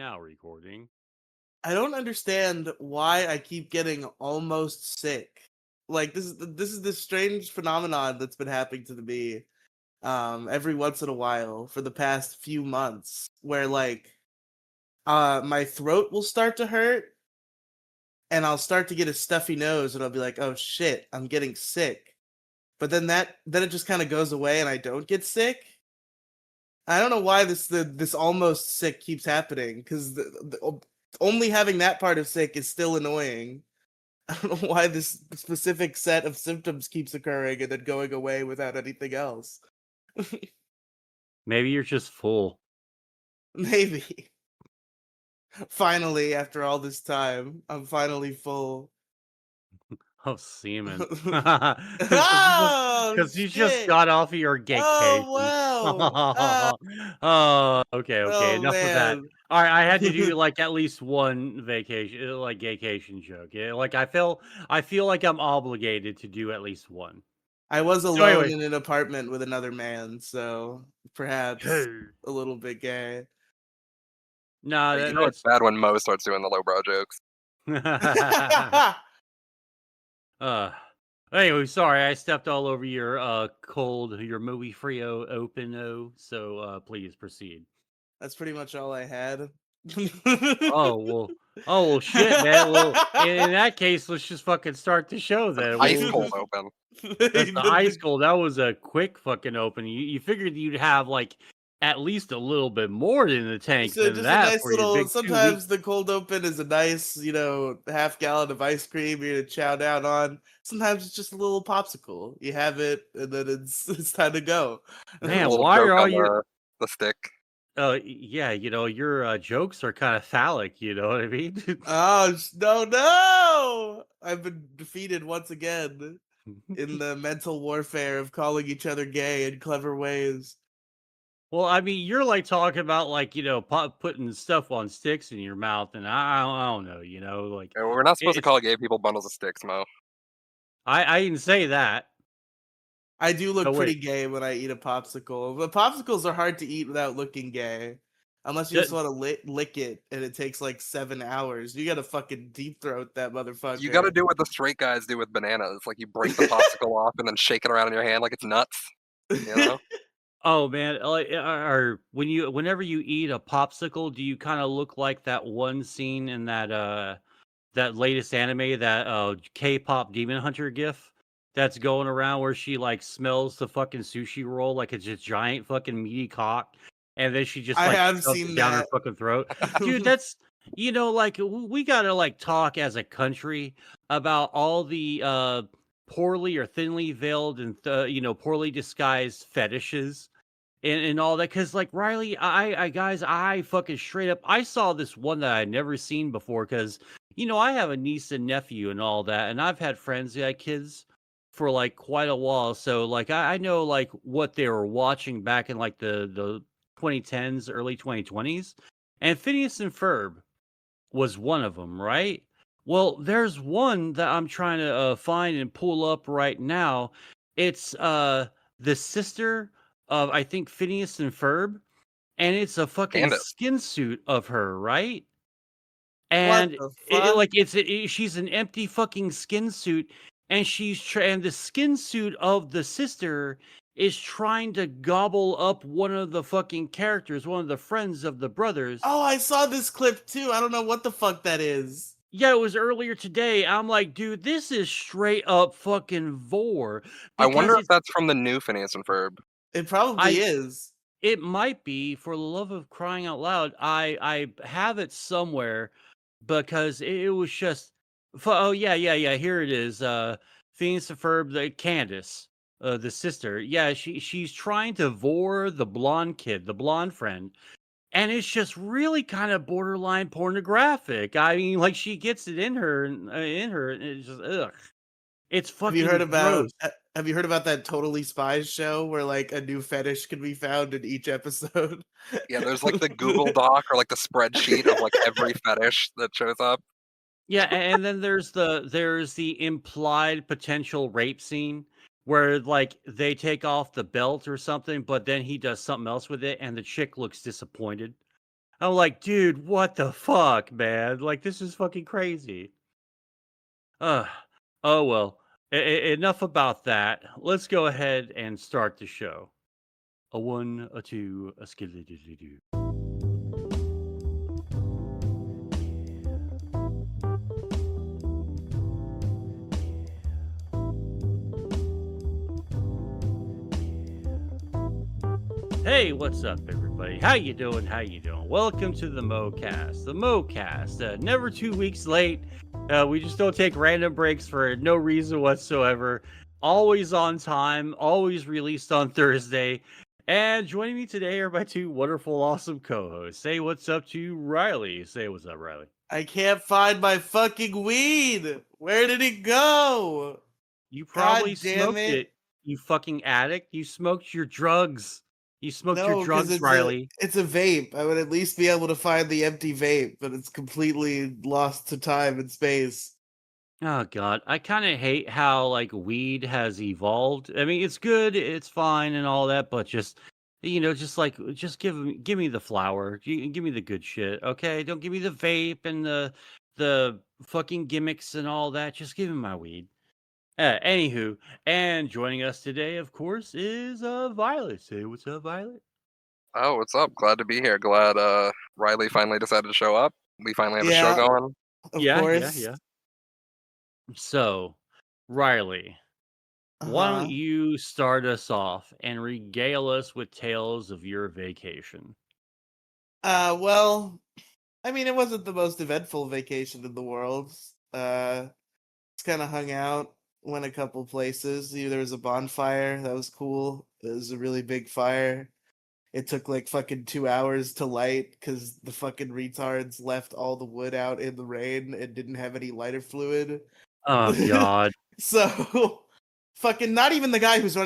now recording. I don't understand why I keep getting almost sick. Like this strange phenomenon that's been happening to me every once in a while for the past few months where like my throat will start to hurt and I'll start to get a stuffy nose and I'll be like, "Oh shit, I'm getting sick." But then it just kind of goes away and I don't get sick. I don't know why this almost sick keeps happening cuz only having that part of sick is still annoying. I don't know why this specific set of symptoms keeps occurring and then going away without anything else. Maybe you're just full. Maybe. Finally, after all this time, I'm finally full. Oh, semen. Oh Because you just shit! got off of your Oh gaycation. wow! Oh, okay. Oh Enough with that. man! All right, I had to do like at least one vacation, like gaycation joke. Yeah, like I feel like I'm obligated to do at least one. I was So alone anyway, in an apartment with another man, so perhaps a little bit gay. nah, You know it's that's bad when Mo starts doing the lowbrow jokes. uh anyway, sorry, I stepped all over your your movie Frio open so please proceed. That's pretty much all I had. Oh well shit, man. Well, in that case, let's just fucking start the show An then. ice We'll cold just open. that's the ice cold. That was a quick fucking open. You figured you'd have like at least a little bit more in the tank So than just a that nice for your little. big 2 week. Sometimes the cold open is a nice, half gallon of ice cream you're gonna chow down on. Sometimes it's just a little popsicle. You have it, and then it's it's time to go. A Man, little why are joke all on your the stick. yeah, your jokes are kind of phallic, you know what I mean? Oh no, no! I've been defeated once again in the mental warfare of calling each other gay in clever ways. Well, I mean, you're like talking about like, putting stuff on sticks in your mouth, and I don't know, like Yeah, we're not supposed to it's call gay people bundles of sticks, Mo. I didn't say that. I do Oh look wait, pretty gay when I eat a popsicle, but popsicles are hard to eat without looking gay. Unless you just d- want to lick it and it takes like 7 hours. You gotta fucking deep throat that You gotta motherfucker. do what the straight guys do with bananas. Like you break the popsicle off and then shake it around in your hand like it's nuts. You know? oh man, like, or whenever you eat a popsicle, do you kind of look like that one scene in that latest anime, that K-pop Demon Hunter gif that's going around where she like smells the fucking sushi roll like it's a giant fucking meaty cock, and then she just I like have shoves it seen down her that. fucking throat. Dude, that's like we gotta like talk as a country about all the poorly or thinly veiled and poorly disguised fetishes and all that, because like Riley, I guys, I fucking straight up, I saw this one that I'd never seen before, because I have a niece and nephew and all that, and I've had friends that had kids for like quite a while, so like I know like what they were watching back in like the 2010s, early 2020s, and Phineas and Ferb was one of them, right? Well, there's one that I'm trying to find and pull up right now. It's the sister of, I think, Phineas and Ferb, and it's a fucking Candace. skin suit of her, right? What And the fuck? like she's an empty fucking skin suit, and and the skin suit of the sister is trying to gobble up one of the fucking characters, one of the friends of the brothers. Oh, I saw this clip too. I don't know what the fuck that is. Yeah, it was earlier today. I'm like, dude, this is straight up fucking vor, I wonder because if that's from the new Phineas and Ferb. It probably I is. it might be, for the love of crying out loud. I have it somewhere, because it was just oh yeah, here it is. Phineas and Ferb, the Candace, the sister. Yeah, she's trying to vor the blonde kid, the blonde friend. And it's just really kind of borderline pornographic. I mean, like, she gets it in her, and it's just ugh. It's Have you heard fucking about gross. have you heard about that Totally Spies show where like a new fetish can be found in each episode? Yeah, there's like the Google Doc or like the spreadsheet of like every fetish that shows up. Yeah, and then there's the implied potential rape scene where like they take off the belt or something, but then he does something else with it, and the chick looks disappointed. I'm like, dude, what the fuck, man? Like, this is fucking crazy. Uh, oh well. Enough about that. Let's go ahead and start the show. A one, a two, a skidly doo. Hey, what's up, everybody? How you doing? How you doing? Welcome to the MoCast. The MoCast, never 2 weeks late. We just don't take random breaks for no reason whatsoever. Always on time. Always released on Thursday. And joining me today are my two wonderful, awesome co-hosts. Say what's up to Riley. Say what's up, Riley. I can't find my fucking weed. Where did it go? You probably God damn smoked it. it, you fucking addict. You smoked your drugs. You smoked your No, because drugs, it's a Riley. it's a vape. I would at least be able to find the empty vape, but it's completely lost to time and space. Oh god, I kind of hate how like weed has evolved. I mean, it's good, it's fine and all that, but just just like just give me the flower. Give me the good shit, okay? Don't give me the vape and the fucking gimmicks and all that. Just give me my weed. Anywho, and joining us today, of course, is Violet. Say what's up, Violet. Oh, what's up? Glad to be here. Glad Riley finally decided to show up. We finally have a show Yeah, going. of Yeah, yeah, course. yeah. So, Riley, why don't Uh-huh. you start us off and regale us with tales of your vacation? Well, I mean, it wasn't the most eventful vacation in the world. Just kind of hung out, went a couple places. There was a bonfire, that was cool. It was a really big fire. It took like fucking 2 hours to light because the fucking retards left all the wood out in the rain and didn't have any lighter fluid. Oh god. So fucking not even the guy who was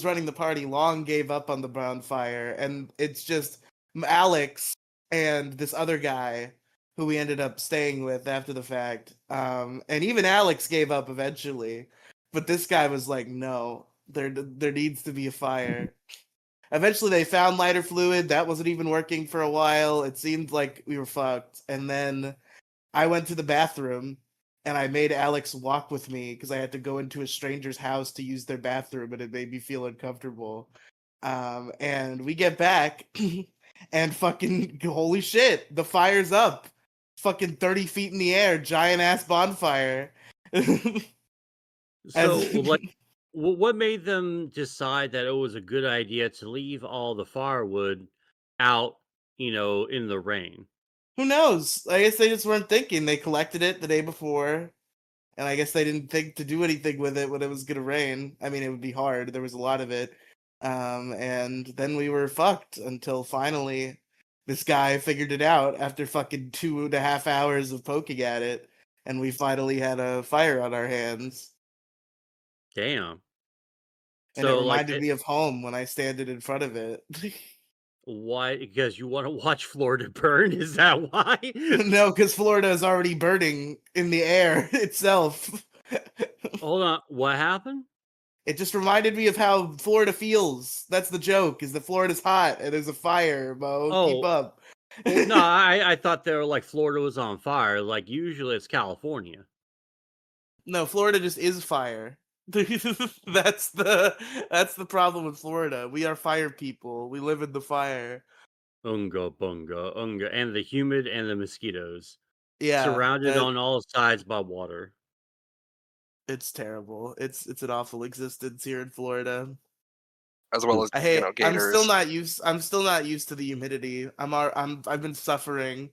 running the party long gave up on the bonfire, and it's just Alex and this other guy who we ended up staying with after the fact. And even Alex gave up eventually, but this guy was like, no, there needs to be a fire. Eventually, they found lighter fluid. That wasn't even working for a while. It seemed like we were fucked. And then I went to the bathroom and I made Alex walk with me because I had to go into a stranger's house to use their bathroom and it made me feel uncomfortable. And we get back and fucking holy shit, the fire's up. Fucking 30 feet in the air, giant ass bonfire. So, As like, what made them decide that it was a good idea to leave all the firewood out, in the rain? who knows? I guess they just weren't thinking. They collected it the day before, and I guess they didn't think to do anything with it when it was gonna rain. I mean, it would be hard. There was a lot of it, and then we were fucked until finally this guy figured it out after fucking 2.5 hours of poking at it, and we finally had a fire on our hands. Damn. And it So, like, reminded me of home when I standed in front of it. why? Because you want to watch Florida burn? Is that why? No, because Florida is already burning in the air itself. Hold on. What happened? It just reminded me of how Florida feels. That's the joke, is that Florida's hot and there's a fire, Mo. Keep Oh, up. well, no, I thought they were like Florida was on fire. Like usually it's California. No, Florida just is fire. That's the problem with Florida. We are fire people. We live in the fire. Unga bunga unga, and the humid and the mosquitoes, Yeah, surrounded that on all sides by water. it's terrible. It's an awful existence here in Florida. As well as, I hate. gators. I'm still not used to the humidity. I've been suffering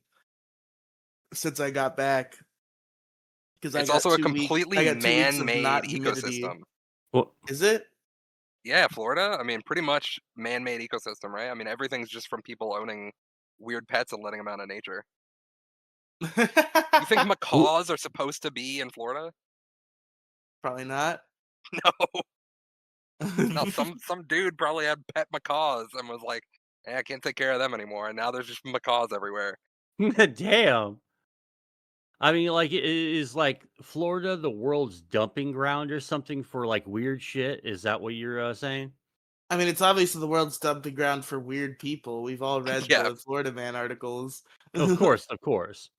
since I got back because It's also a I completely got 2 weeks of man-made not humidity. ecosystem. Well, Is it? Yeah, Florida, I mean, pretty much man-made ecosystem, right? I mean, everything's just from people owning weird pets and letting them out in nature. You think w- macaws are supposed to be in Florida? Probably not. No. No, some dude probably had pet macaws and was like, "Hey, I can't take care of them anymore." And now there's just macaws everywhere. damn. I mean, like, is like Florida the world's dumping ground or something for like weird shit? Is that what you're saying? I mean, it's obviously the world's dumping ground for weird people. We've all read Yeah, the Florida Man articles. Of course, of course.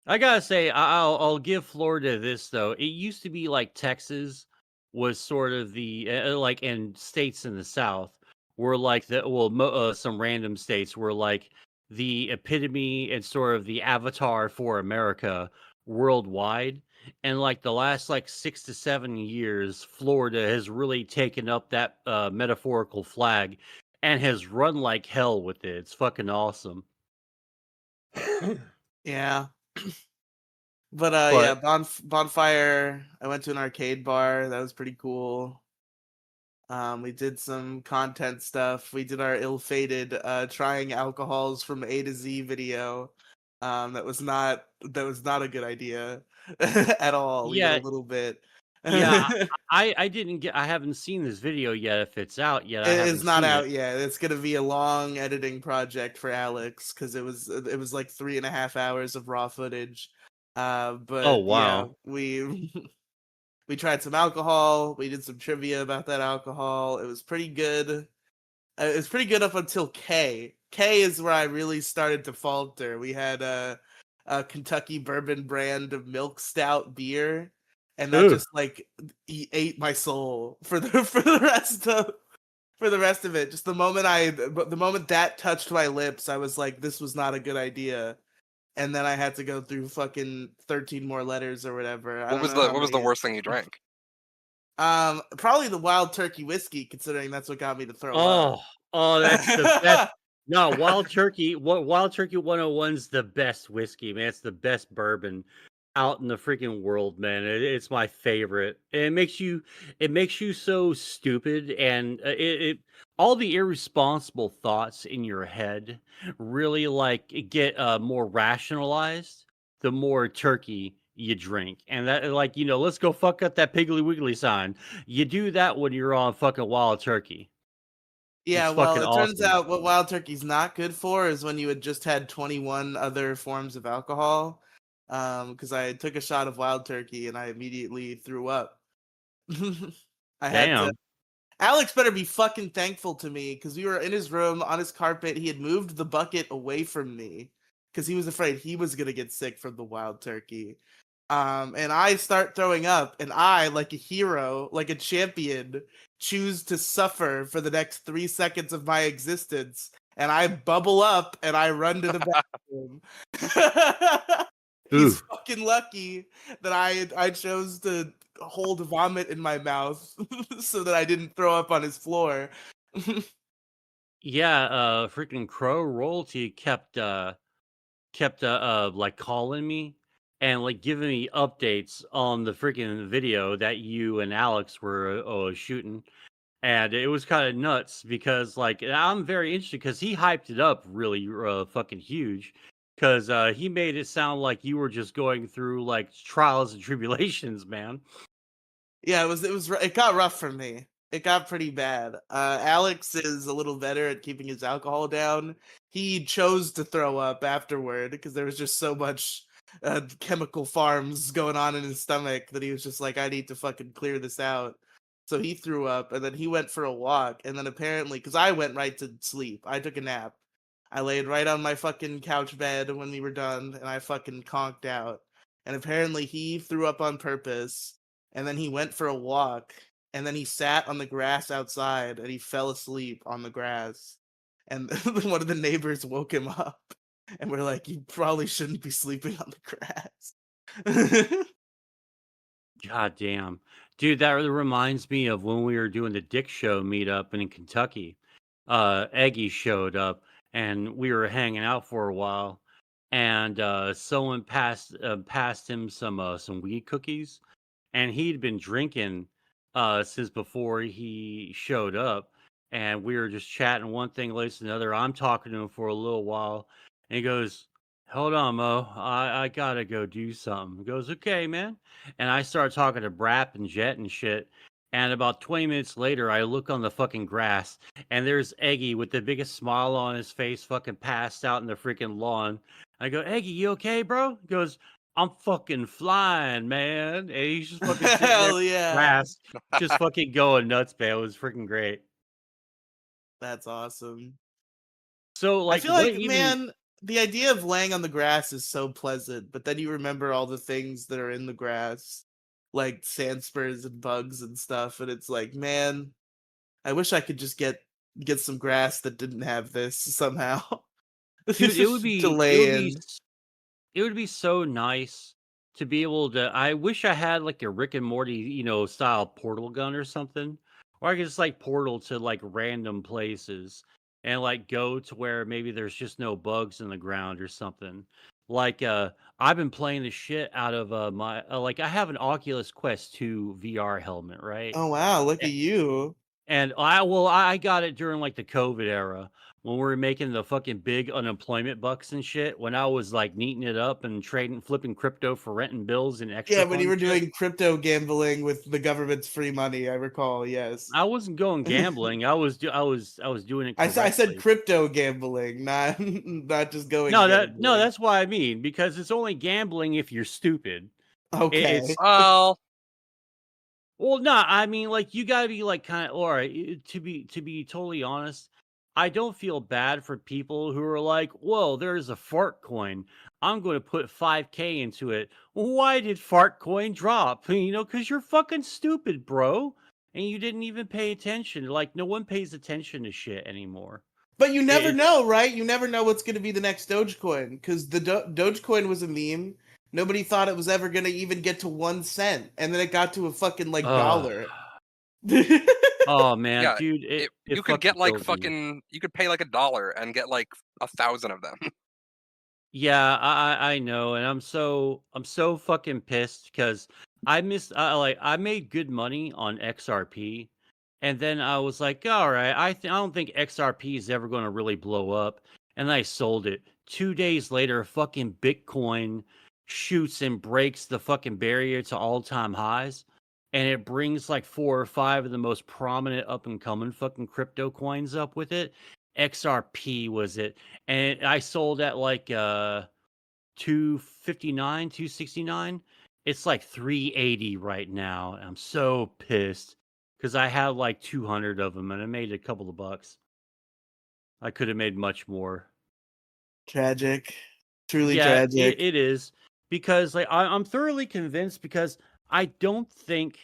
I gotta say, I'll give Florida this though. It used to be like Texas was sort of the like, and states in the South were like some random states were like the epitome and sort of the avatar for America worldwide. And like the last like 6 to 7 years, Florida has really taken up that metaphorical flag and has run like hell with it. It's fucking awesome. Yeah. But yeah, But bonfire. I went to an arcade bar. That was pretty cool. We did some content stuff. We did our ill-fated trying alcohols from A to Z video. That was not a good idea at all, even a yeah, little bit. yeah, It I didn't get I haven't seen this video yet. If it's out yet, I is haven't not seen it. out yet. It's gonna be a long editing project for Alex because it was like 3.5 hours of raw footage. Oh, But yeah, wow. we we tried some alcohol. We did some trivia about that alcohol. It was pretty good. It's pretty good up until K. K is where I really started to falter. We had a Kentucky bourbon brand of milk stout beer, and that Ooh. just like ate my soul for the for the rest of it. Just the moment that touched my lips, I was like, this was not a good idea. And then I had to go through fucking 13 more letters or whatever. I what don't was know the how what was the many. worst thing you drank? Probably the wild turkey whiskey, considering that's what got me to throw up. Oh, oh, that's the best. No, Wild Turkey 101's the best whiskey, man. It's the best bourbon out in the freaking world, man. It's my favorite. And it makes you so stupid, and all the irresponsible thoughts in your head really like get more rationalized the more turkey you drink. And that like, let's go fuck up that Piggly Wiggly sign. You do that when you're on fucking Wild Turkey. Yeah, It's well, fucking it turns awesome. out what wild turkey's not good for is when you had just had 21 other forms of alcohol. Because I took a shot of wild turkey and I immediately threw up. I had to. Damn. Alex better be fucking thankful to me because we were in his room on his carpet. He had moved the bucket away from me because he was afraid he was gonna get sick from the wild turkey. And I start throwing up, and I, like a hero, like a champion, choose to suffer for the next 3 seconds of my existence. And I bubble up and I run to the bathroom. He's Ooh. fucking lucky that I chose to hold vomit in my mouth so that I didn't throw up on his floor. Yeah, freaking Crow Royalty kept like calling me and like giving me updates on the freaking video that you and Alex were shooting. And it was kind of nuts because like I'm very interested because he hyped it up really fucking huge because he made it sound like you were just going through like trials and tribulations, man. Yeah, it got rough for me. It got pretty bad. Alex is a little better at keeping his alcohol down. He chose to throw up afterward because there was just so much chemical farms going on in his stomach that he was just like, I need to fucking clear this out. So he threw up and then he went for a walk. And then apparently, because I went right to sleep, I took a nap. I laid right on my fucking couch bed when we were done and I fucking conked out. And apparently he threw up on purpose and then he went for a walk and then he sat on the grass outside and he fell asleep on the grass and one of the neighbors woke him up and we're like, you probably shouldn't be sleeping on the grass. God damn. Dude, that really reminds me of when we were doing the Dick Show meetup in Kentucky. Eggy showed up and we were hanging out for a while. And someone passed him some weed cookies, and he'd been drinking since before he showed up. And we were just chatting one thing leads to another. I'm talking to him for a little while, and he goes, "Hold on, Mo, I gotta go do something." He goes, "Okay, man." And I start talking to Brap and Jet and shit. And about 20 minutes later, I look on the fucking grass, and there's Eggy with the biggest smile on his face, fucking passed out in the freaking lawn. I go, "Eggy, you okay, bro?" He goes, "I'm fucking flying, man." And he's just fucking sitting there in Hell the yeah. grass, just fucking going nuts, man. It was freaking great. That's awesome. So, I like, feel what like, even man, the idea of laying on the grass is so pleasant, but then you remember all the things that are in the grass, like sand spurs and bugs and stuff, and it's like, man, I wish I could just get some grass that didn't have this somehow dude, to lay in. it would be so nice to be able to I wish I had, like, a Rick and Morty, style portal gun or something, or I could just, like, portal to, like, random places and, like, go to where maybe there's just no bugs in the ground or something. Like, I've been playing the shit out of, I have an Oculus Quest 2 VR helmet, right? Oh wow, look at you. And I got it during, like, the COVID era when we were making the fucking big unemployment bucks and shit, when I was, like, neating it up and trading flipping crypto for renting bills and Yeah, extra when you fun were shit. doing crypto gambling with the government's free money, I recall, yes. I wasn't going gambling, I was doing it I said correctly. crypto gambling, not not just going No, gambling. that's what I mean, because it's only gambling if you're stupid. It's Okay. Well, Well, no, I mean, like, you gotta be, like, kinda alright, to be totally honest, I don't feel bad for people who are like, "Whoa, there's a fart coin. I'm gonna put 5K into it." Why did fart coin drop? Because you're fucking stupid, bro, and you didn't even pay attention. Like, no one pays attention to shit anymore. But you never It know, right? You never know what's going to be the next Dogecoin because the Dogecoin was a meme. Nobody thought it was ever going to even get to 1 cent, and then it got to a fucking like ugh. dollar. Oh, man, yeah, dude, it you could fucking get like kills me. fucking, you could pay like $1 and get like 1,000 of them. Yeah, I know, and I'm so fucking pissed because I made good money on XRP, and then I was like, all right, I don't think XRP is ever going to really blow up, and I sold it. 2 days later, fucking Bitcoin shoots and breaks the fucking barrier to all time highs, and it brings like four or five of the most prominent up and coming fucking crypto coins up with it. XRP was it, and I sold at like 259, 269. It's like 380 right now. I'm so pissed because I had like 200 of them and I made a couple of bucks. I could have made much more. Tragic, truly Yeah, tragic. it is because like I'm thoroughly convinced because I don't think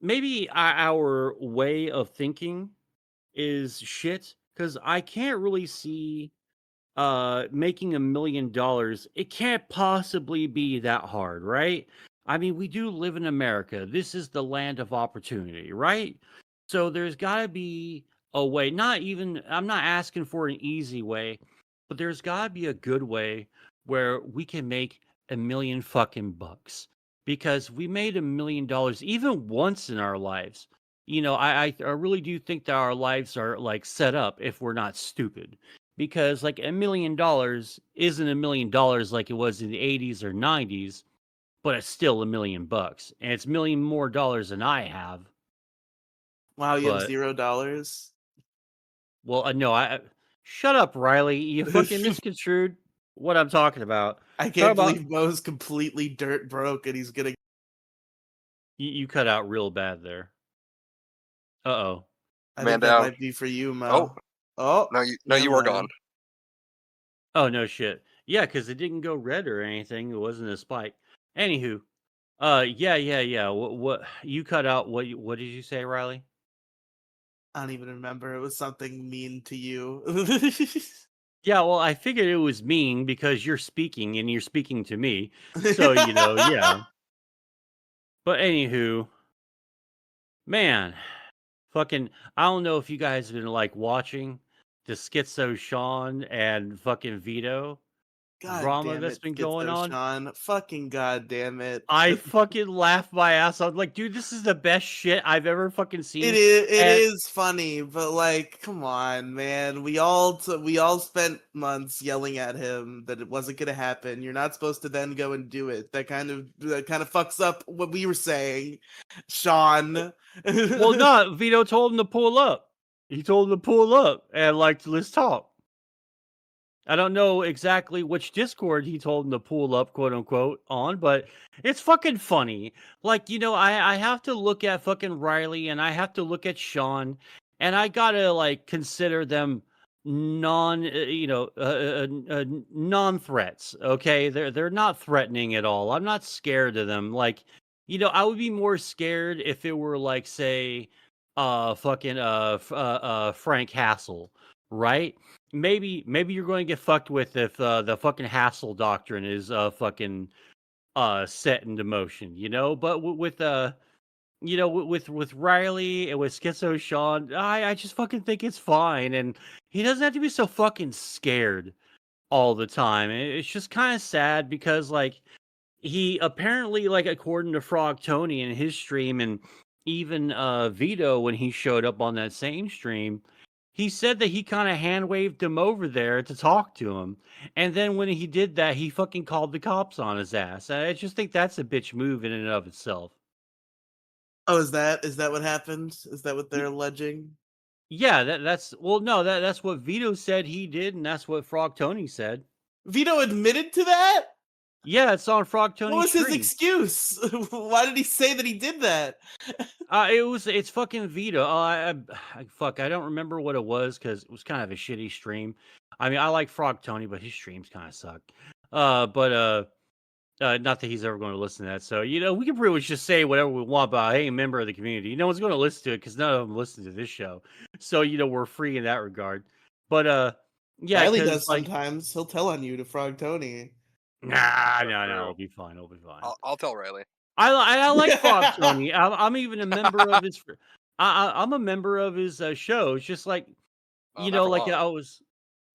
maybe our way of thinking is shit because I can't really see making $1 million. It can't possibly be that hard, right? I mean, we do live in America. This is the land of opportunity, right? So there's got to be a way. Not even I'm not asking for an easy way, but there's got to be a good way where we can make 1 million fucking bucks, because we made $1 million even once in our lives. I really do think that our lives are like set up if we're not stupid, because like $1 million isn't $1 million like it was in the 80s or 90s, but it's still $1 million, and it's $1 million more dollars than I have. Wow, you have But $0. well, no, I shut up, Riley. You fucking misconstrued what I'm talking about. I Talk can't about believe Mo's completely dirt broke and he's gonna. you cut out real bad there. Uh-oh. I Man think that down. might be for you, Oh, Mo. Oh, no, never you are gone. mind. Oh, no shit. Yeah, because it didn't go red or anything. It wasn't a spike. Anywho, yeah. What you cut out? What did you say, Riley? I don't even remember. It was something mean to you. Yeah, well, I figured it was mean because you're speaking and you're speaking to me. So, yeah. But anywho, man, fucking, I don't know if you guys have been like watching the Schizo Sean and fucking Vito God drama damn that's it, been going Schizo on. Sean. Fucking god damn it. I fucking laughed my ass off. Like, dude, this is the best shit I've ever fucking seen. It And is funny, but like, come on, man. We all spent months yelling at him that it wasn't gonna happen. You're not supposed to then go and do it. That kind of fucks up what we were saying, Sean. well, no, Vito told him to pull up. He told him to pull up and like let's talk. I don't know exactly which Discord he told him to pull up, quote unquote, on, but it's fucking funny. Like, I have to look at fucking Riley and I have to look at Sean and I gotta like consider them non threats. Okay, they're not threatening at all. I'm not scared of them. Like, I would be more scared if it were like, say, fucking Frank Hassel, right? Maybe you're going to get fucked with if the fucking Hassel doctrine is fucking set into motion, But with Riley and with Schizo Sean, I just fucking think it's fine, and he doesn't have to be so fucking scared all the time. It's just kind of sad because like he apparently, like, according to Frog Tony in his stream, and even Vito when he showed up on that same stream, he said that he kind of hand waved him over there to talk to him. And then when he did that, he fucking called the cops on his ass. I just think that's a bitch move in and of itself. Oh, is that what happened? Is that what they're Y- alleging? Yeah, that's well, no, that's what Vito said he did, and that's what Frog Tony said. Vito admitted to that? Yeah, it's on Frog What Tony's was his stream. excuse? Why did he say that he did that? It's fucking Vito. Fuck, I don't remember what it was because it was kind of a shitty stream. I mean, I like Frog Tony, but his streams kind of suck. But not that he's ever going to listen to that. So we can pretty much just say whatever we want about, hey, a member of the community. No one's going to listen to it because none of them listen to this show. So we're free in that regard. But yeah, Riley because does like, sometimes. He'll tell on you to Frog Tony. nah, That's no, true. it'll be fine. It'll be fine. I'll tell Riley. I like Frog Tony. I'm even a member of his. I'm a member of his show. It's just like Not for like long. I was.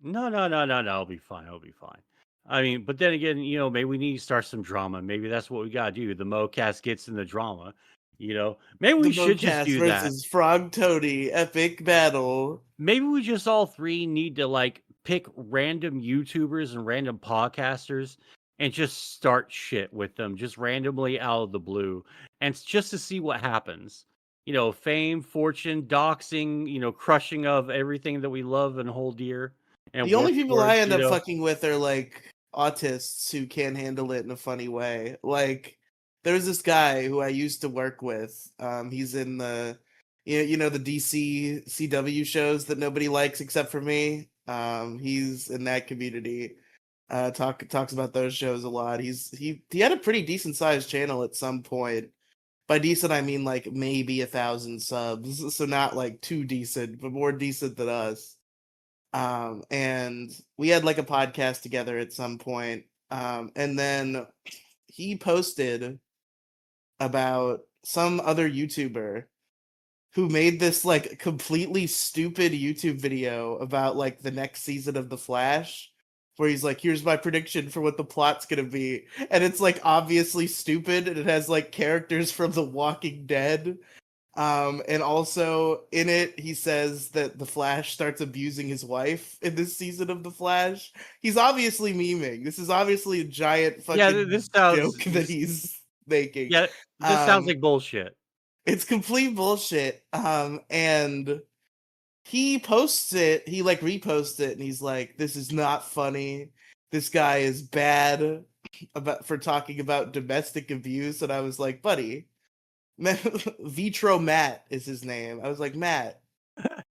No. I'll be fine. I'll be fine. I mean, but then again, maybe we need to start some drama. Maybe that's what we gotta do. The MoCast gets in the drama. Maybe The we should just Mocast do that. versus Frog Tony, epic battle. Maybe we just all three need to like pick random YouTubers and random podcasters and just start shit with them just randomly out of the blue and just to see what happens. Fame, fortune, doxing, crushing of everything that we love and hold dear and The only work people I towards. end up fucking with are like autists who can't handle it in a funny way. Like there was this guy who I used to work with. He's in the the DC CW shows that nobody likes except for me. He's in that community. Talks about those shows a lot. He had a pretty decent sized channel at some point. By decent I mean like maybe 1,000 subs, so not like too decent, but more decent than us. And we had like a podcast together at some point. And then he posted about some other YouTuber who made this like completely stupid YouTube video about like the next season of The Flash, where he's like, here's my prediction for what the plot's gonna be. And it's like obviously stupid, and it has like characters from The Walking Dead. And also in it, he says that the Flash starts abusing his wife in this season of the Flash. He's obviously memeing. This is obviously a giant Yeah, fucking joke that he's making. yeah, this sounds Um, like bullshit. it's complete bullshit. And he posts it, he like reposts it, and he's like, "This is not funny. This guy is bad for talking about domestic abuse." And I was like, "Buddy." Vitro Matt is his name. I was like, Matt,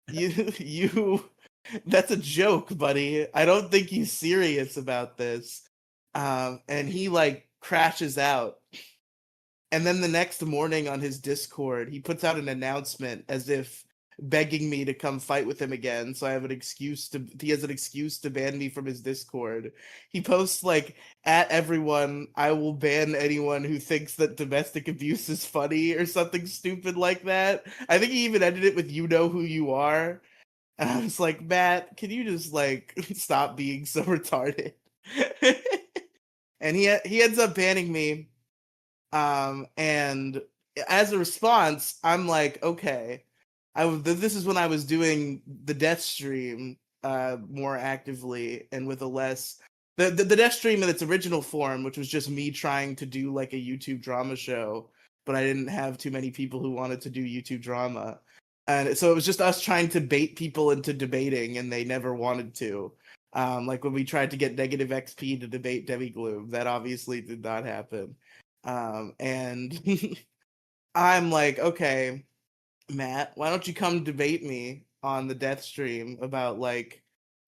you that's a joke, buddy. I don't think he's serious about this. And he like crashes out. And then the next morning on his Discord, he puts out an announcement as if begging me to come fight with him again. So he has an excuse to ban me from his Discord. He posts like, at everyone, I will ban anyone who thinks that domestic abuse is funny or something stupid like that. I think he even ended it with, you know who you are. And I was like, Matt, can you just like stop being so retarded? And he ends up banning me. And as a response, I'm like, okay. This is when I was doing the death stream more actively and with a less the death stream in its original form, which was just me trying to do like a YouTube drama show, but I didn't have too many people who wanted to do YouTube drama. And so it was just us trying to bait people into debating, and they never wanted to. Like when we tried to get negative XP to debate Demi Gloom, that obviously did not happen. And I'm like, okay, Matt, why don't you come debate me on the death stream about like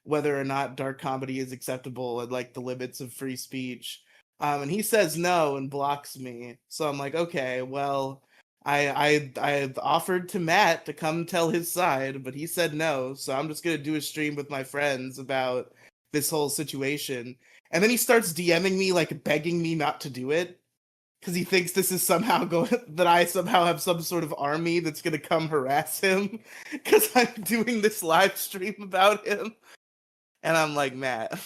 whether or not dark comedy is acceptable and like the limits of free speech? And he says no and blocks me. So I'm like, okay, well, I offered to Matt to come tell his side, but he said no. So I'm just gonna do a stream with my friends about this whole situation. And then he starts DMing me like begging me not to do it because he thinks this is somehow going that I somehow have some sort of army that's gonna come harass him because I'm doing this live stream about him. And I'm like, Matt,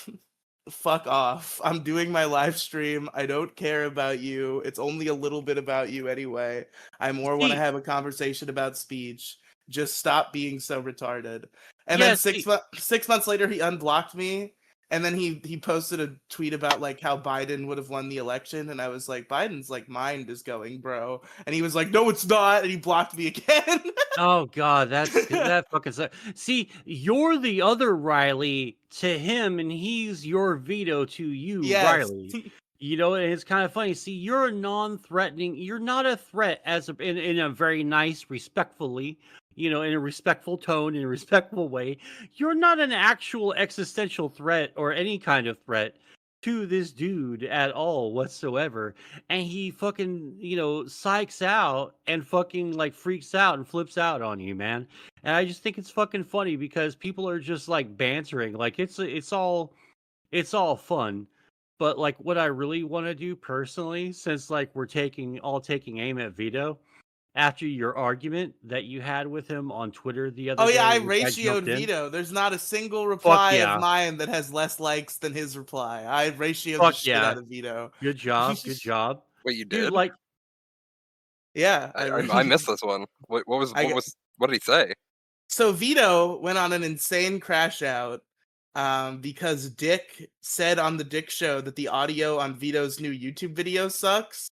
fuck off. I'm doing my live stream. I don't care about you. It's only a little bit about you anyway. I more want to See, have a conversation about speech. Just stop being so retarded. And then yeah, see, 6 months later, he unblocked me. And then he posted a tweet about like how Biden would have won the election. And I was like, Biden's like mind is going, bro. And he was like, no, it's not. And he blocked me again. oh god, that fucking sucks. See, you're the other Riley to him, and he's your Vito to you, Yes. Riley. You know, and it's kind of funny. See, you're a non-threatening. You're not a threat in a very nice, respectfully, in a respectful tone, in a respectful way. You're not an actual existential threat or any kind of threat to this dude at all whatsoever. And he fucking, psychs out and fucking like freaks out and flips out on you, man. And I just think it's fucking funny because people are just like bantering. Like it's all fun. But like what I really want to do personally, since like we're taking aim at Vito, after your argument that you had with him on Twitter the Oh other yeah, day, I which I ratioed jumped in. Vito. There's not a single Fuck reply of yeah. mine that has less likes than his reply. I ratioed the Fuck shit yeah. out of Vito. Good job. Good job. Wait, you Dude, did? like Yeah, I missed this one. I get, What did he say? so Vito went on an insane crash out because Dick said on the Dick show that the audio on Vito's new YouTube video sucks.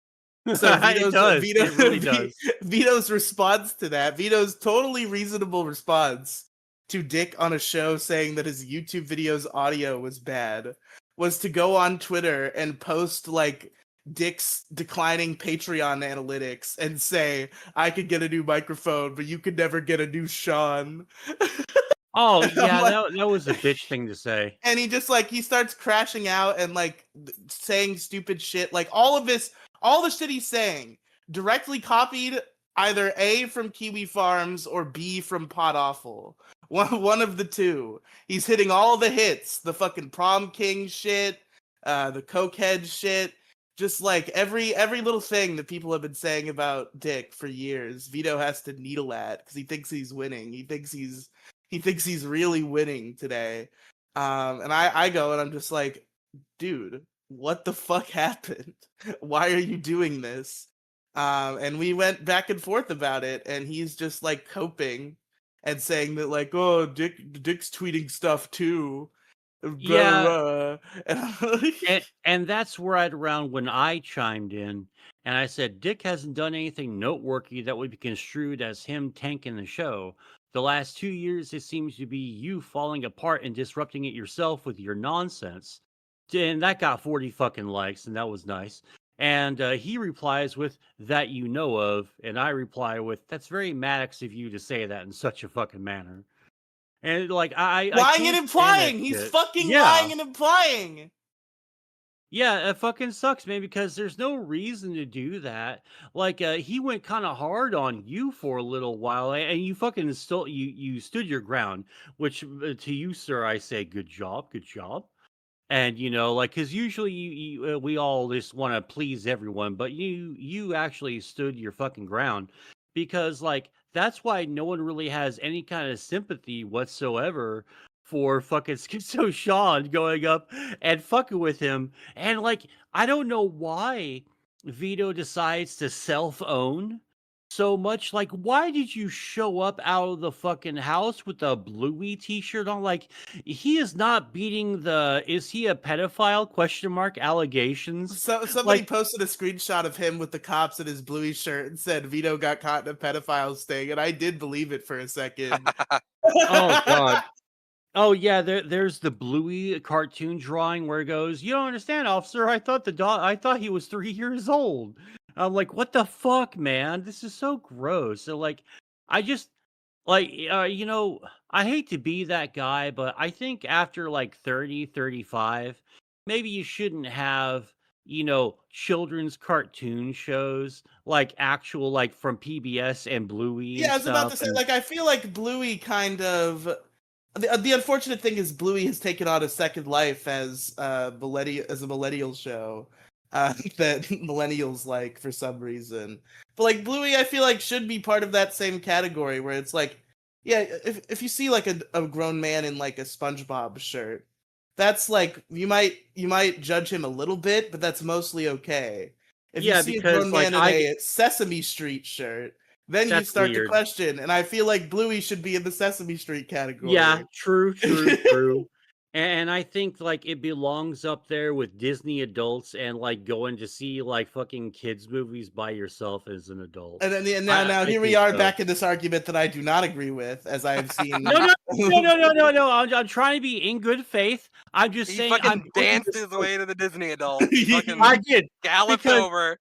So it does. It really does. Vito's response to that, Vito's totally reasonable response to Dick on a show saying that his YouTube video's audio was bad, was to go on Twitter and post like Dick's declining Patreon analytics and say, I could get a new microphone, but you could never get a new Sean. Oh I'm yeah, like, that was a bitch thing to say. and he just like he starts crashing out and like saying stupid shit, like all the shit he's saying directly copied either A from Kiwi Farms or B from Pot Awful. One of the two. He's hitting all the hits, the fucking prom king shit, the cokehead shit, just like every little thing that people have been saying about Dick for years. Vito has to needle at because he thinks he's winning. He thinks he's really winning today. And I go and I'm just like, dude, what the fuck happened? Why are you doing this? And we went back and forth about it, and he's just like coping and saying that like, oh, Dick's tweeting stuff too. Blah, blah, Yeah, blah. And I'm like, and that's right around when I chimed in and I said Dick hasn't done anything noteworthy that would be construed as him tanking the show. The last 2 years, it seems to be you falling apart and disrupting it yourself with your nonsense. And that got 40 fucking likes, and that was nice. And he replies with that you know of, and I reply with that's very Maddox of you to say that in such a fucking manner. And like I lying and can't stand that implying. He's shit. fucking Yeah. lying and implying. Yeah, it fucking sucks, man, because there's no reason to do that. Like, he went kind of hard on you for a little while, and you fucking still you stood your ground. Which to you, sir, I say, good job, good job. And like, because usually we all just want to please everyone, but you actually stood your fucking ground, because like that's why no one really has any kind of sympathy whatsoever for fucking Schizo Sean going up and fucking with him. And like, I don't know why Vito decides to self-own so much. Like, why did you show up out of the fucking house with a Bluey t-shirt on? Like, he is not beating the is he a pedophile question mark allegations. So somebody Like, posted a screenshot of him with the cops in his Bluey shirt and said Vito got caught in a pedophile sting, and I did believe it for a second. oh god. Oh yeah, there's the Bluey cartoon drawing where it goes, "You don't understand, officer. I thought he was 3 years old." I'm like, "What the fuck, man? This is so gross." So like, I just like, I hate to be that guy, but I think after like 30, 35, maybe you shouldn't have, children's cartoon shows like actual like from PBS and Bluey Yeah, and I was about stuff. to say, And like, I feel like Bluey kind of. The unfortunate thing is Bluey has taken on a second life as a millennial show that millennials like for some reason. But like Bluey, I feel like should be part of that same category where it's like, yeah, if you see like a grown man in like a SpongeBob shirt, that's like you might judge him a little bit, but that's mostly okay. If you yeah, see a grown because like man in a Sesame Street shirt, then you that's start to weird. question, and I feel like Bluey should be in the Sesame Street Yeah, category. true, true, true. And I think like it belongs up there with Disney adults and like going to see like fucking kids movies by yourself as an adult. And then now, I now I here we think are so. back in this argument that I do not agree with, as I have No, seen. no, no, no, no, no, no. I'm trying to be in good faith. I'm just He saying I'm fucking putting danced this his like way to the Disney adult. He fucking I did galloped because over.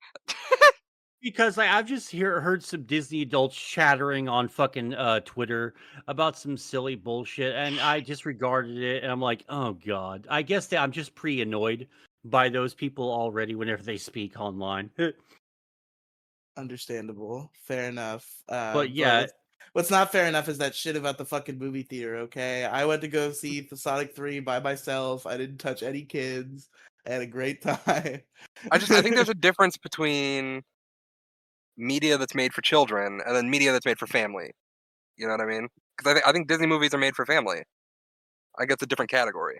Because I've just heard some Disney adults chattering on fucking Twitter about some silly bullshit, and I disregarded it. And I'm like, oh god, I guess that I'm just pre-annoyed by those people already whenever they speak online. Understandable, fair enough. But But yeah, what's not fair enough is that shit about the fucking movie theater. Okay, I went to go see the Sonic 3 by myself. I didn't touch any kids. I had a great time. I think there's a difference between media that's made for children and then media that's made for family. You know what I mean? Because I think Disney movies are made for family. I guess it's a different category.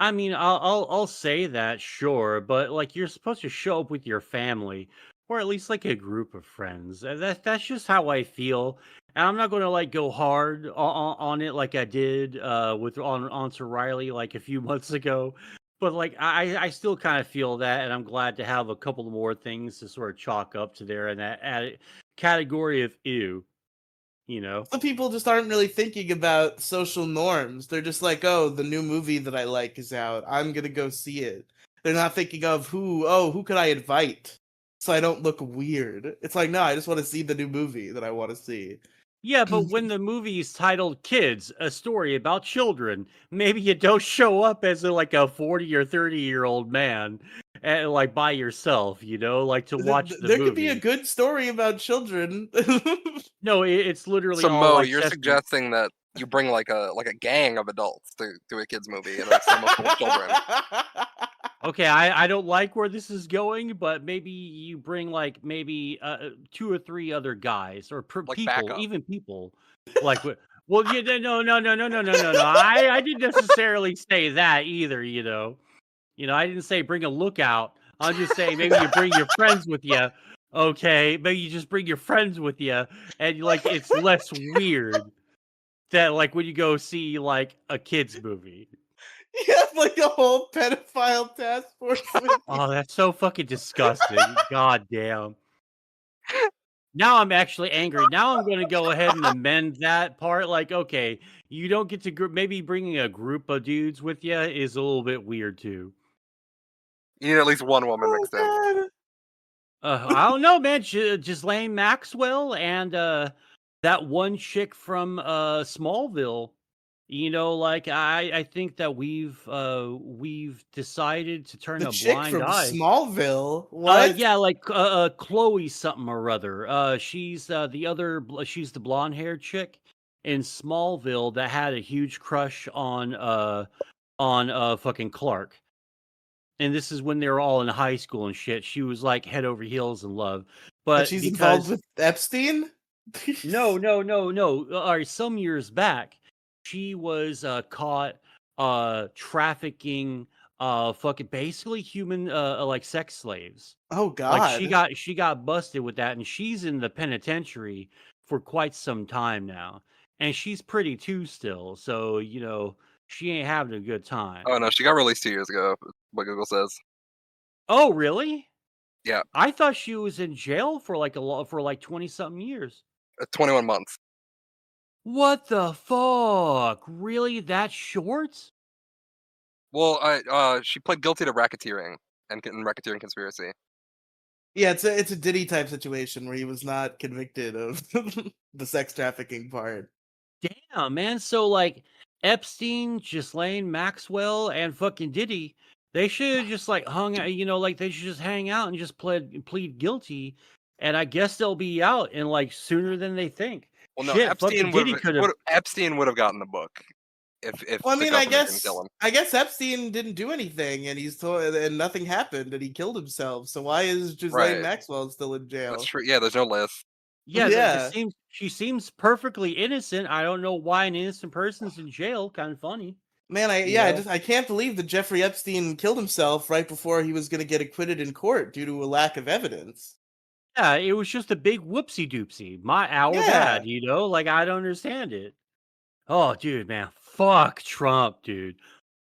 I mean, I'll say that, sure, but like you're supposed to show up with your family, or at least like a group of friends. That's just how I feel, and I'm not going to like go hard on it like I did with on Sir Riley like a few months ago. But like I still kind of feel that, and I'm glad to have a couple more things to sort of chalk up to there in that category of ew, you know. Some people just aren't really thinking about social norms. They're just like, oh, the new movie that I like is out. I'm gonna go see it. They're not thinking of who could I invite so I don't look weird. It's like, no, I just want to see the new movie that I want to see. Yeah, but when the movie is titled "Kids: A Story About Children," maybe you don't show up as like a 40 or 30-year-old man, and like by yourself, like to watch the There could be a movie. good story about children. No, it's literally So all Mo, like you're Sesame. suggesting that you bring like a gang of adults to a kids movie and it's almost full of children, Okay, I don't like where this is going, but maybe you bring like maybe two or three other guys or like people, backup. even people, like well, yeah, no, no, no, no, no, no, no, no. I didn't necessarily say that either. I didn't say bring a lookout. I'm just saying maybe you bring your friends with you. Okay, maybe you just bring your friends with you, and like it's less weird that like when you go see like a kids movie. You have like a whole pedophile task force with you. Oh, that's so fucking disgusting. God damn. Now I'm actually angry. Now I'm going to go ahead and amend that part. Like, okay, you don't get to maybe bringing a group of dudes with you is a little bit weird too. You need at least one woman Oh mixed in. god. I don't know, man. Ghislaine Maxwell and that one chick from Smallville. Like I think that we've decided to turn The a chick blind from eye. Smallville. What? Yeah, like Chloe something or other. She's she's the blonde haired chick in Smallville that had a huge crush on fucking Clark. And this is when they were all in high school and shit. She was like head over heels in love. And But she's involved because with Epstein? no, no, no, no. Some years back, she was caught trafficking fucking basically human like sex slaves. Oh Like god. she got busted with that, and she's in the penitentiary for quite some time now. And she's pretty too still, so she ain't having a good Oh time. no, she got released 2 years ago. What Google says. Oh, really? Yeah, I thought she was in jail for like for like 20 something years. 21 months. What the fuck? Really that short? Well, she pled guilty to racketeering and racketeering conspiracy. Yeah, it's a Diddy type situation where he was not convicted of the sex trafficking part. Damn, man. So like Epstein, Ghislaine Maxwell, and fucking Diddy, they should have just like hung out, like they should just hang out and just plead guilty. And I guess they'll be out in like sooner than they think. Well, no, Shit, fucking Diddy could have. Epstein would have gotten the book if Well, I the mean, government didn't kill him. I guess Epstein didn't do anything, and he's told, and nothing happened, and he killed himself. So why is Ghislaine Right. Maxwell still in jail? That's true. Yeah, there's no list. Yeah, Yeah. she seems perfectly innocent. I don't know why an innocent person's in jail. Kind of funny. Man, I can't believe that Jeffrey Epstein killed himself right before he was going to get acquitted in court due to a lack of evidence. Yeah, it was just a big whoopsie doopsie. Our Yeah. bad, like I don't understand it. Oh, dude, man, fuck Trump, dude.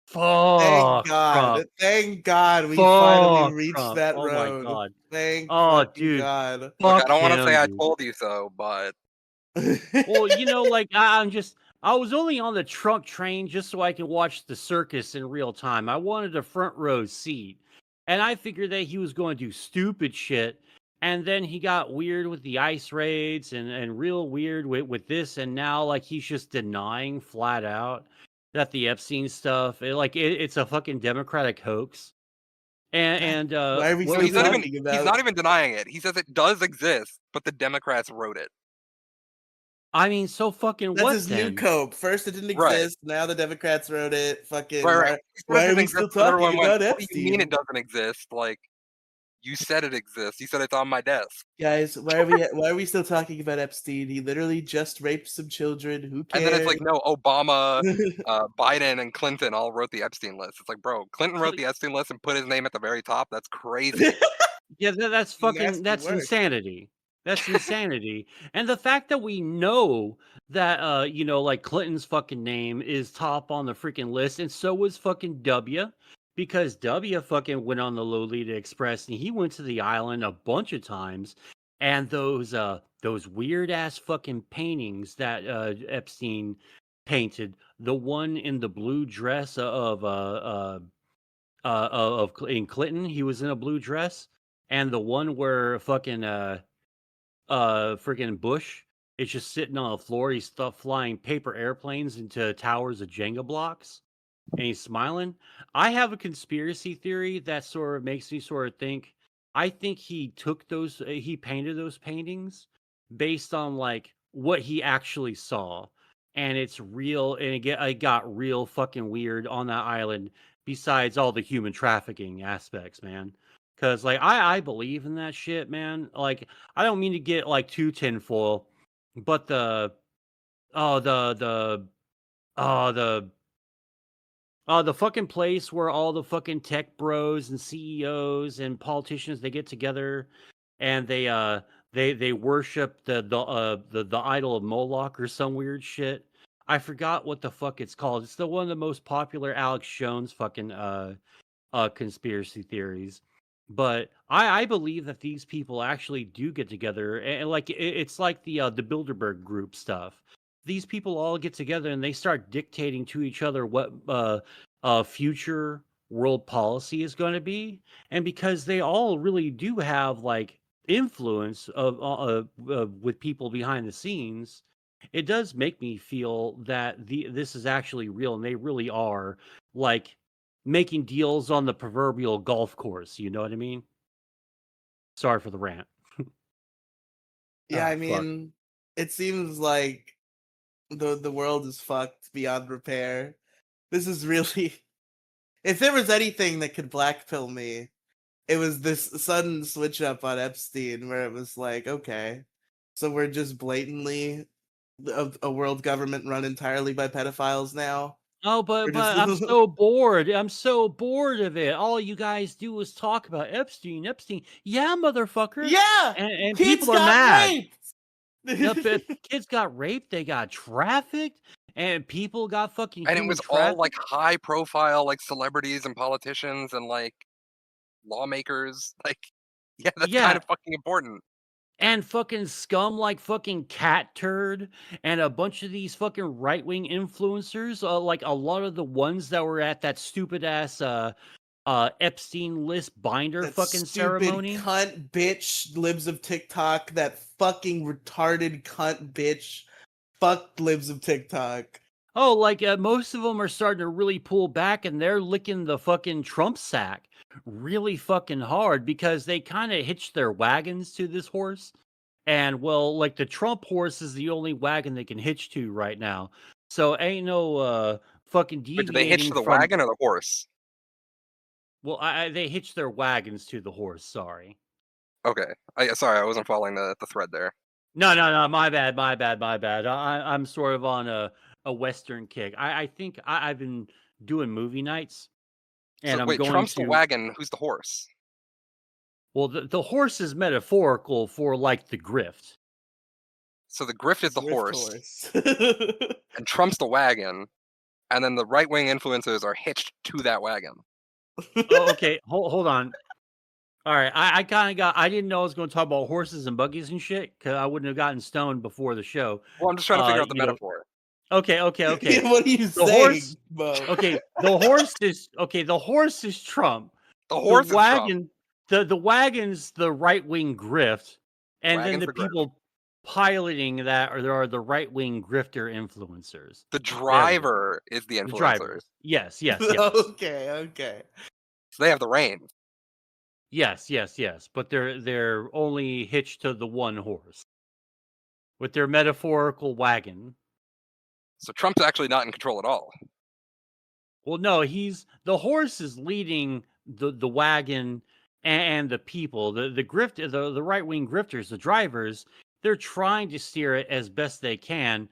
Thank Fuck God. Trump. Thank God we Fuck finally reached Trump. that Oh my road. god. Thank Oh, fucking dude. God. Look, I Fuck don't want to say him, I dude. told you so, but Well, like I was only on the Trump train just so I can watch the circus in real time. I wanted a front row seat. And I figured that he was going to do stupid shit. And then he got weird with the ICE raids and real weird with this. And now, like, he's just denying flat out that the Epstein stuff, it's a fucking Democratic hoax. And Why are we what still he's was not it? even talking he's about? not even denying it. He says it does exist, but the Democrats wrote it. I mean, so fucking That's what his new then? cope. First, it didn't Right. exist. Now the Democrats wrote it. Fucking. Right. Why are we Exist, still but everyone talking went, about what do you mean Epstein? it doesn't exist? Like, you said it exists. You said it's on my desk. Guys, why are we still talking about Epstein? He literally just raped some children. Who cares? And then it's like, no, Obama, Biden, and Clinton all wrote the Epstein list. It's like, bro, Clinton wrote the Epstein list and put his name at the very top. That's crazy. Yeah, that's fucking Nasty work. insanity. That's insanity. And the fact that we know that like Clinton's fucking name is top on the freaking list, and so was fucking W, because W fucking went on the Lolita Express and he went to the island a bunch of times. And those weird ass fucking paintings that Epstein painted, the one in the blue dress in Clinton, he was in a blue dress, and the one where fucking freaking Bush is just sitting on the floor. He's stuff flying paper airplanes into towers of Jenga blocks, and he's smiling. I have a conspiracy theory that sort of makes me sort of think. I think he took he painted those paintings based on like what he actually saw, and it's real, and it got real fucking weird on that island. Besides all the human trafficking aspects, man. Cause like I believe in that shit, man. Like I don't mean to get like too tinfoil, but oh the fucking place where all the fucking tech bros and CEOs and politicians, they get together and they worship the idol of Moloch or some weird shit. I forgot what the fuck it's called. It's the one of the most popular Alex Jones fucking conspiracy theories. But I believe that these people actually do get together, and like it's like the Bilderberg group stuff. These people all get together and they start dictating to each other what future world policy is going to be, and because they all really do have like influence with people behind the scenes, it does make me feel that this is actually real, and they really are like making deals on the proverbial golf course. You know what I mean? Sorry for the rant. Yeah, I Fuck. mean, it seems like the world is fucked beyond repair. This is really if there was anything that could blackpill me, it was this sudden switch up on Epstein where it was like, okay, so we're just blatantly a world government run entirely by pedophiles now. Oh, We're but just I'm so bored. I'm so bored of it. All you guys do is talk about Epstein. Epstein. Yeah, motherfucker. yeah, And kids people are got mad. raped. The kids got raped. They got trafficked, and people got fucking. And it human was all like trafficked. high profile, like celebrities and politicians and like lawmakers. Like, yeah, that's kind Yeah, of fucking important. and fucking scum like fucking Cat Turd and a bunch of these fucking right wing influencers. Like a lot of the ones that were at that stupid ass Epstein list binder That fucking stupid ceremony. cunt bitch libs of TikTok. That fucking retarded cunt bitch. Fuck libs of TikTok. Oh, like most of them are starting to really pull back, and they're licking the fucking Trump sack really fucking hard because they kind of hitched their wagons to this horse. And well, like the Trump horse is the only wagon they can hitch to right now. So ain't no fucking Wait, did they hitch to deviating the from. wagon or the horse? Well, they hitched their wagons to the horse. Sorry. Okay. Sorry, I wasn't following the thread there. No, no, no. My bad. My bad. My bad. I'm sort of on a Western kick. I think I've been doing movie nights, So and I'm wait, going Trump's the to. wagon. Who's the horse? Well, the horse is metaphorical for like the grift. So the grift is the Grift horse, horse. and Trump's the wagon, and then the right wing influencers are hitched to that wagon. Oh, okay. Hold on. All right. I kind of got. I didn't know I was going to talk about horses and buggies and shit because I wouldn't have gotten stoned before the show. Well, I'm just trying to figure out the You know. metaphor. Okay. Okay. Okay. Yeah, what are you The saying, horse. Bo? Okay. The horse is okay. The horse is Trump. The The horse is Trump. wagon. The wagon's the right wing grift, and then Wagon's the the grift. people piloting that are the right wing grifter influencers. The There we go. driver is the The influencers. drivers. Yes. Yes. Yes. Okay, okay. So they have the reins. Yes, yes, yes, but they're only hitched to the one horse with their metaphorical wagon. So Trump's actually not in control at all. Well, no, the horse is leading the wagon and the people. The right wing grifters, the drivers, they're trying to steer it as best they can,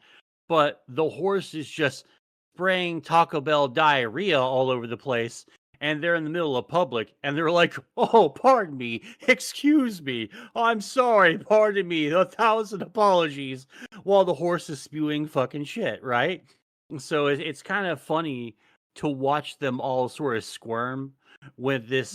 but the horse is just spraying Taco Bell diarrhea all over the place. And they're in the middle of public, and they're like, "Oh, pardon me, excuse me, I'm sorry, pardon me, 1,000 apologies," while the horse is spewing fucking shit, right? So it's kind of funny to watch them all sort of squirm when this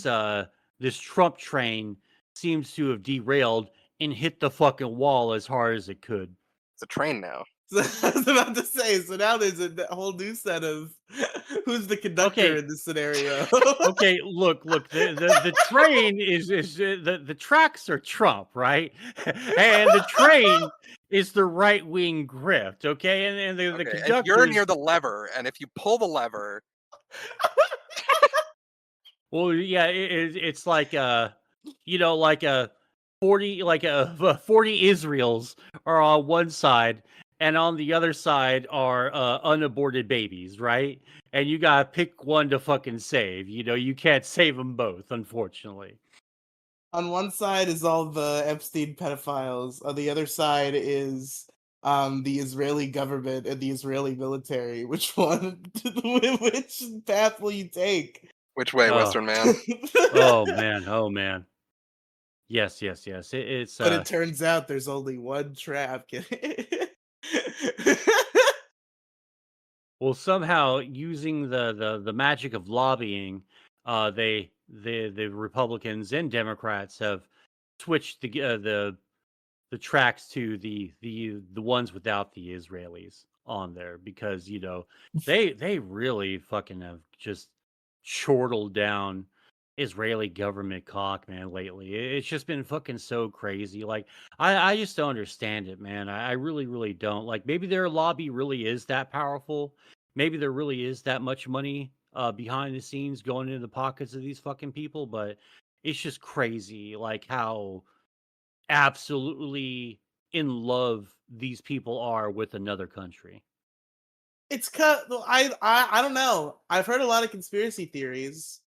Trump train seems to have derailed and hit the fucking wall as hard as it could. It's a train now. So, I was about to say, so now there's a whole new set of who's the conductor Okay. in this scenario. Okay, look, the train is the tracks are Trump, right? And the train is the right wing grift, okay? And the Okay, and conductor you're is, near the lever, and if you pull the lever, well, yeah, it's like like a 40 40 Israels are on one side, and on the other side are unaborted babies, right? And you gotta pick one to fucking save. You can't save them both, unfortunately. On one side is all the Epstein pedophiles. On the other side is the Israeli government and the Israeli military. Which one? Which path will you take? which way, Oh. Western man? Oh man, oh man. Yes, yes, yes. It's But it turns out there's only one trap. well, somehow using the magic of lobbying, the Republicans and Democrats have switched the tracks to the ones without the Israelis on there because they really fucking have just chortled down Israeli government cock, man, lately. It's just been fucking so crazy. Like I just don't understand it, man. I really really don't. Like maybe their lobby really is that powerful. Maybe there really is that much money behind the scenes going into the pockets of these fucking people, but it's just crazy like how absolutely in love these people are with another country. It's cut. I don't know. I've heard a lot of conspiracy theories,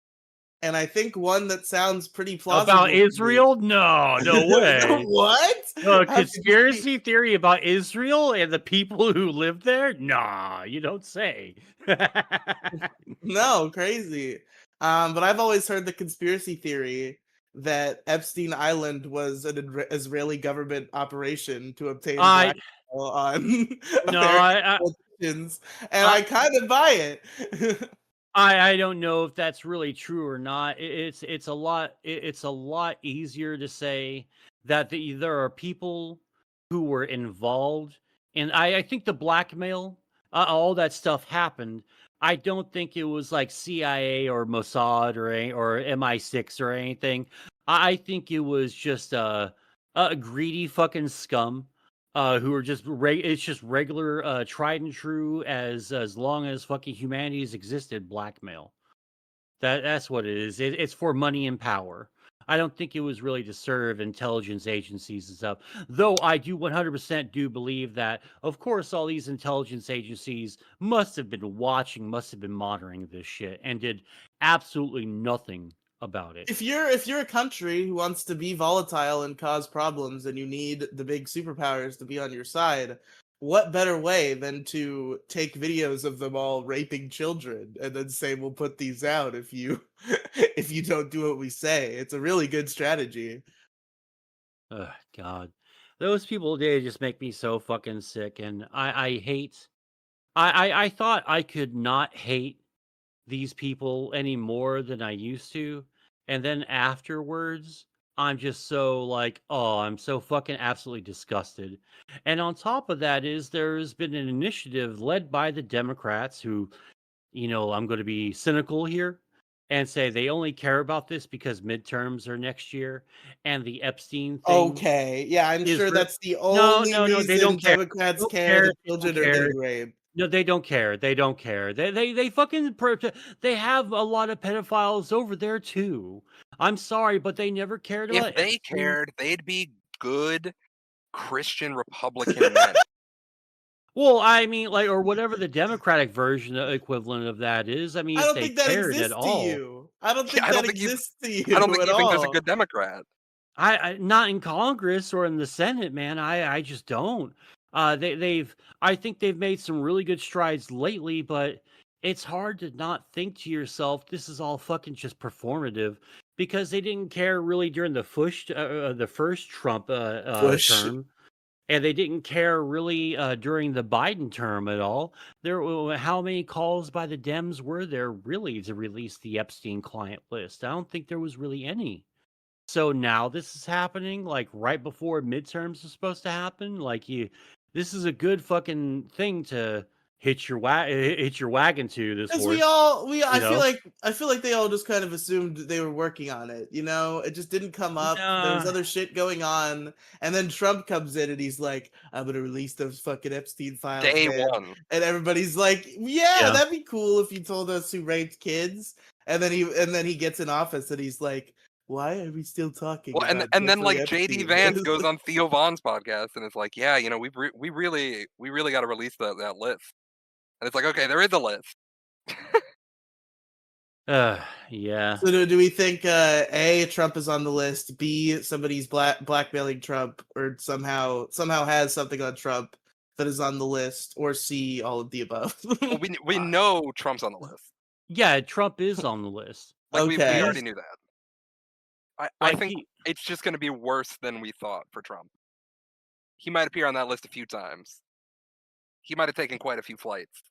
and I think one that sounds pretty plausible About to me- Israel? No, no way. What? No, How could you be- conspiracy theory about Israel and the people who live there? Nah, you don't say. No, crazy. But I've always heard the conspiracy theory that Epstein Island was an Israeli government operation to obtain I blackmail on no, American politicians, and I kind of buy it. I don't know if that's really true or not. It's a lot easier to say that there are people who were involved, and I think the blackmail, all that stuff happened, I don't think it was like CIA or Mossad or MI6 or anything. I think it was just a greedy fucking scum who are just it's just regular tried and true as long as fucking humanity's existed blackmail. That's what it is. It's for money and power. I don't think it was really to serve intelligence agencies and stuff. Though I do 100% do believe that, of course, all these intelligence agencies must have been watching, must have been monitoring this shit, and did absolutely nothing about it. If you're a country who wants to be volatile and cause problems and you need the big superpowers to be on your side, what better way than to take videos of them all raping children and then say we'll put these out if you if you don't do what we say. It's a really good strategy. Ugh, God, those people they just make me so fucking sick, and I hate. I thought I could not hate these people any more than I used to. And then afterwards, I'm just so like, oh, I'm so fucking absolutely disgusted. And on top of that is there's been an initiative led by the Democrats who, I'm going to be cynical here and say they only care about this because midterms are next year and the Epstein thing Okay. Yeah, I'm is sure that's the no, only no, no, they reason don't care. Democrats They don't care care. that They don't children are care. getting raped. No, they don't care. They don't care. They fucking they have a lot of pedophiles over there too. I'm sorry, but they never cared If about they Epstein. cared, they'd be good Christian Republican men. Well, I mean, like, or whatever the Democratic version equivalent of that is. I mean, I if don't they think that cared at exists to all, you. I don't Yeah, think that exists to I don't you think at you think there's a all. good Democrat. I not in Congress or in the Senate, man. I just don't. They've I think they've made some really good strides lately, but it's hard to not think to yourself this is all fucking just performative because they didn't care really during the first Trump Push. term, and they didn't care really during the Biden term at all. How many calls by the Dems were there really to release the Epstein client list? I don't think there was really any. So now this is happening, like, right before midterms is supposed to happen, like, this is a good fucking thing to hitch your wagon to this Because we horse, all we you know? I feel like they all just kind of assumed they were working on it, you know? It just didn't come up. There was Nah, other shit going on, and then Trump comes in and he's like, "I'm gonna release those fucking Epstein files, Day man." one. And everybody's like, "Yeah, yeah. that'd be cool if you told us who raped kids." And then he gets in office and he's like, "Why are we still talking Well, and about and then Jeffrey like JD Epstein?" Vance goes on Theo Vaughn's podcast and it's like, yeah, we really got to release that list. And it's like, okay, there is a list. Yeah. So do we think A, Trump is on the list, B, somebody's blackmailing Trump or somehow has something on Trump that is on the list, or C, all of the above? Well, we Uh, know Trump's on the list. yeah, Trump is on the list. Like we Okay. already He's knew that. I like think it's just going to be worse than we thought for Trump. He might appear on that list a few times. He might have taken quite a few flights.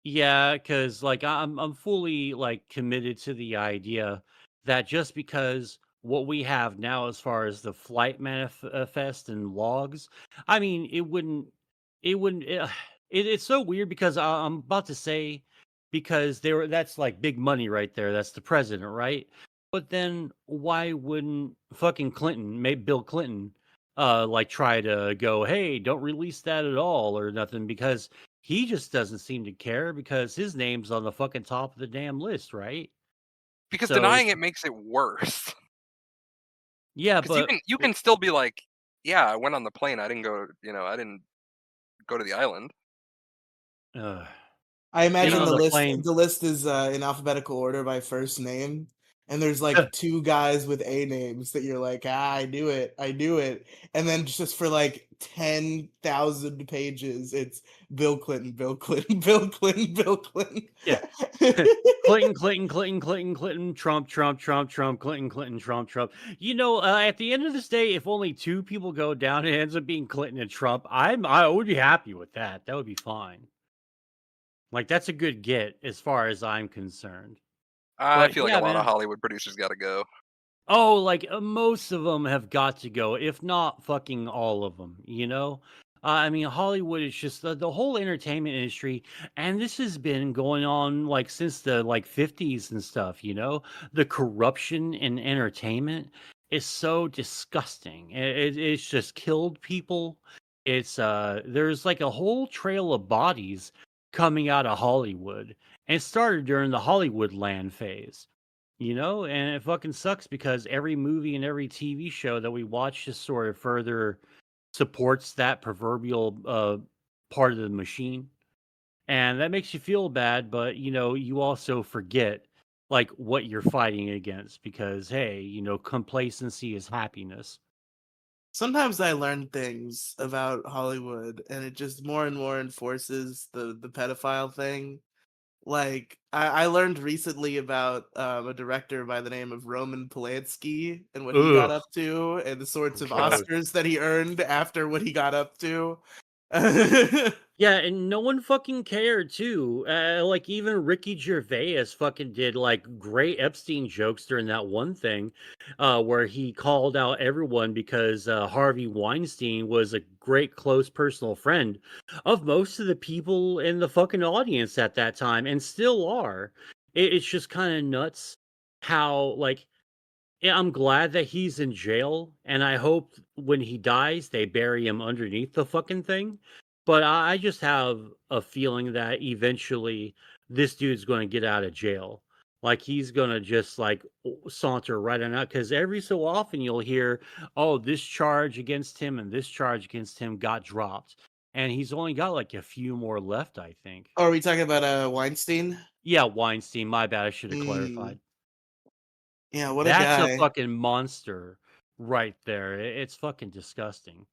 Yeah, because like I'm fully like committed to the idea that just because what we have now as far as the flight manifest and logs, I mean, it wouldn't it's so weird because I'm about to say because that's like big money right there. That's the president, right? But then why wouldn't fucking Clinton, maybe Bill Clinton, like try to go, hey, don't release that at all or nothing because he just doesn't seem to care because his name's on the fucking top of the damn list, right? Because So denying it's it makes it worse. yeah, Because you but can you can still be like, yeah, I went on the plane. I didn't go to the island. uh, I getting imagine You on the the list plane. the list is in alphabetical order by first name, and there's like two guys with A names that you're like, I knew it, and then just for like 10,000 pages, it's Bill Clinton, Bill Clinton, Bill Clinton, Bill Clinton. Yeah. Clinton, Clinton, Clinton, Clinton, Clinton, Trump, Trump, Trump, Trump, Clinton, Clinton, Trump, Trump. At the end of this day, if only two people go down, it ends up being Clinton and Trump. I would be happy with that. That would be fine. Like that's a good get as far as I'm concerned. I But feel like a yeah, lot of man. Hollywood producers got to go. Oh, like most of them have got to go, if not fucking all of them. I mean, Hollywood is just the whole entertainment industry, and this has been going on like since the like 50s and stuff. The corruption in entertainment is so disgusting. It's just killed people. There's like a whole trail of bodies coming out of Hollywood, and it started during the Hollywood land phase. And it fucking sucks because every movie and every TV show that we watch just sort of further supports that proverbial part of the machine. And that makes you feel bad, but you also forget like what you're fighting against because hey, complacency is happiness. Sometimes I learn things about Hollywood, and it just more and more enforces the pedophile thing. Like I learned recently about a director by the name of Roman Polanski and what he got Ugh, up to, and the sorts of gross. Oscars that he earned after what he got up to. Yeah, and no one fucking cared too. Like even Ricky Gervais fucking did like great Epstein jokes during that one thing, where he called out everyone because Harvey Weinstein was a great close personal friend of most of the people in the fucking audience at that time, and still are. It's just kind of nuts how like yeah, I'm glad that he's in jail, and I hope when he dies, they bury him underneath the fucking thing. But I just have a feeling that eventually this dude's going to get out of jail. Like he's going to just like saunter right on out because every so often you'll hear, oh, this charge against him and this charge against him got dropped. And he's only got like a few more left, I think. Oh, are we talking about Weinstein? Yeah, Weinstein, my bad. I should have Mm, clarified. yeah, what a That's a guy. fucking monster right there. It's fucking disgusting.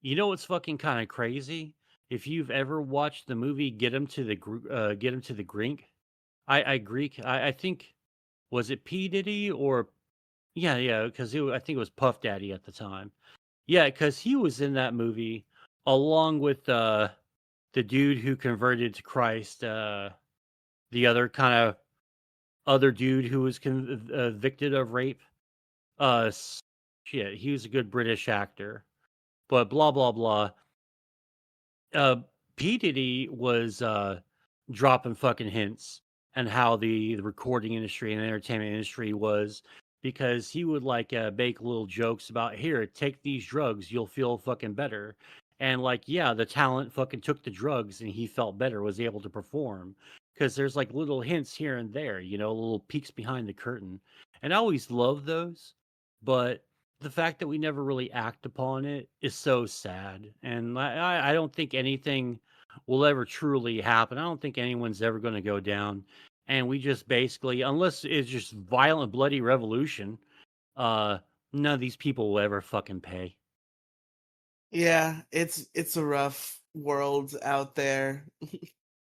You know what's fucking kind of crazy? If you've ever watched the movie Get Him to the Greek, I think was it P Diddy or yeah, because I think it was Puff Daddy at the time. Yeah, because he was in that movie along with the dude who converted to Christ, the other kind of other dude who was convicted of rape. Shit, he was a good British actor, but blah blah blah. uh P Diddy was dropping fucking hints and how the recording industry and entertainment industry was because he would like make little jokes about here, take these drugs, you'll feel fucking better. And like, yeah, the talent fucking took the drugs and he felt better, was able to perform. Because there's like little hints here and there, little peeks behind the curtain. And I always love those. But the fact that we never really act upon it is so sad. And I don't think anything will ever truly happen. I don't think anyone's ever going to go down. And we just basically, unless it's just violent, bloody revolution, uh, none of these people will ever fucking pay. Yeah, it's a rough world out there.